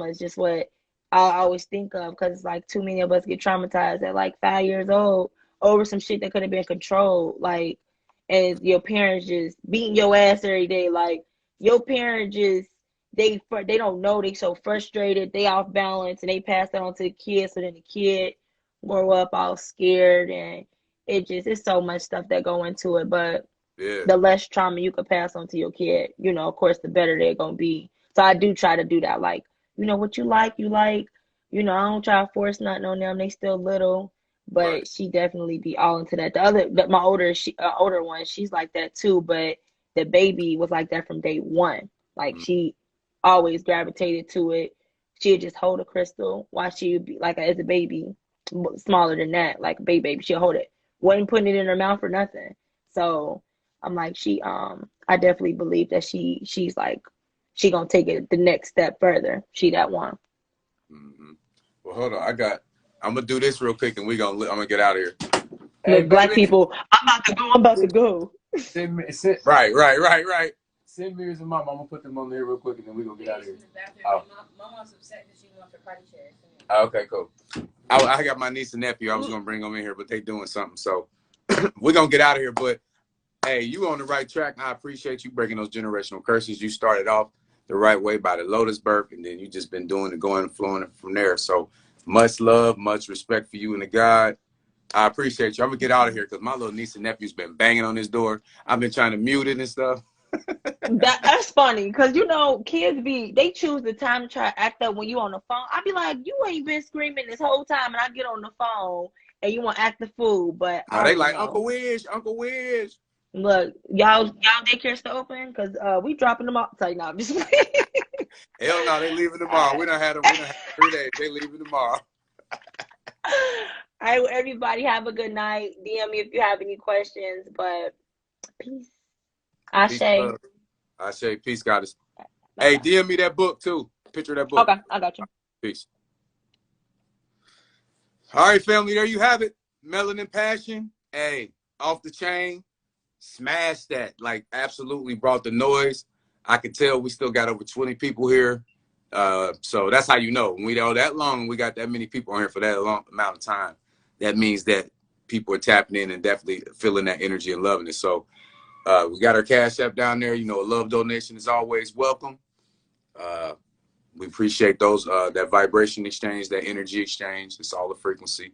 is just what I always think of, because it's like too many of us get traumatized at like 5 years old over some shit that could have been controlled. Like, and your parents just beating your ass every day. Like, your parents just they don't know, they so frustrated, they off balance, and they pass that on to the kid. So then the kid grow up all scared, and it's so much stuff that go into it. But Yeah. the less trauma you could pass on to your kid, of course, the better they're gonna be. So I do try to do that. Like, what you like, you like. I don't try to force nothing on them. They still little, Right. but she definitely be all into that. My older one, she's like that too. But the baby was like that from day one. Like, she always gravitated to it. She'd just hold a crystal while she would be like, as a baby, smaller than that, like a baby, she'll hold it. Wasn't putting it in her mouth or nothing. So I'm like, I definitely believe that she's like, she gonna take it the next step further. She that one. Mm-hmm. Well, hold on. I'm gonna do this real quick, and I'm gonna get out of here. Hey, Look, black baby. people, I'm about to go. Right. Send me and mom. I'm gonna put them on there real quick, and then we gonna get out of here. Oh. Mama's upset that she wants her party chair. Okay, cool. I got my niece and nephew. I was gonna bring them in here, but they doing something, so we're gonna get out of here. But hey, you on the right track, and I appreciate you breaking those generational curses. You started off the right way by the Lotus birth, and then you just been doing it, going and flowing from there. So much love, much respect for you and the God. I appreciate you. I'm gonna get out of here because my little niece and nephew's been banging on this door. I've been trying to mute it and stuff. That's funny, because kids they choose the time to try to act up when you on the phone. I be like, you ain't been screaming this whole time, and I get on the phone and you want to act the fool. But Oh, they like Uncle Wish. Look, y'all daycare still open? Because we dropping them off. Tell you now, I'm just Hell no, they leaving tomorrow. We done had 3 days. They leaving tomorrow. All right, well, everybody have a good night. DM me if you have any questions. But peace. Ashe, peace, goddess. Hey, DM me that book too. Picture of that book. Okay, I got you. Peace. All right, family, there you have it. Melanin Passion. Hey, off the chain. Smashed that. Like, absolutely brought the noise. I could tell we still got over 20 people here. So that's how you know. When we go that long, we got that many people on here for that long amount of time. That means that people are tapping in and definitely feeling that energy and loving it. So we got our Cash App down there. A love donation is always welcome. We appreciate those, that vibration exchange, that energy exchange. It's all a frequency.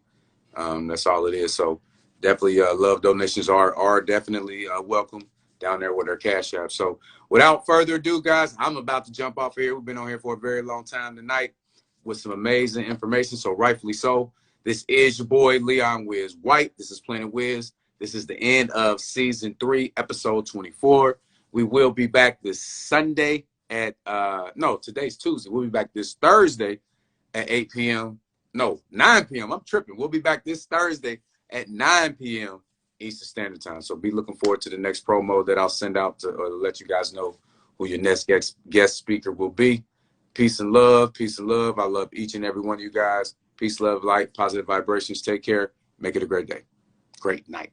That's all it is. So definitely love donations are definitely welcome down there with our Cash App. So without further ado, guys, I'm about to jump off of here. We've been on here for a very long time tonight with some amazing information. So rightfully so. This is your boy, Leon Wiz White. This is Planet Wiz. This is the end of season 3, episode 24. We will be back this Sunday at, today's Tuesday. We'll be back this Thursday at 8 p.m. No, 9 p.m. I'm tripping. We'll be back this Thursday at 9 p.m. Eastern Standard Time. So be looking forward to the next promo that I'll send out to let you guys know who your next guest speaker will be. Peace and love. Peace and love. I love each and every one of you guys. Peace, love, light, positive vibrations. Take care. Make it a great day. Great night.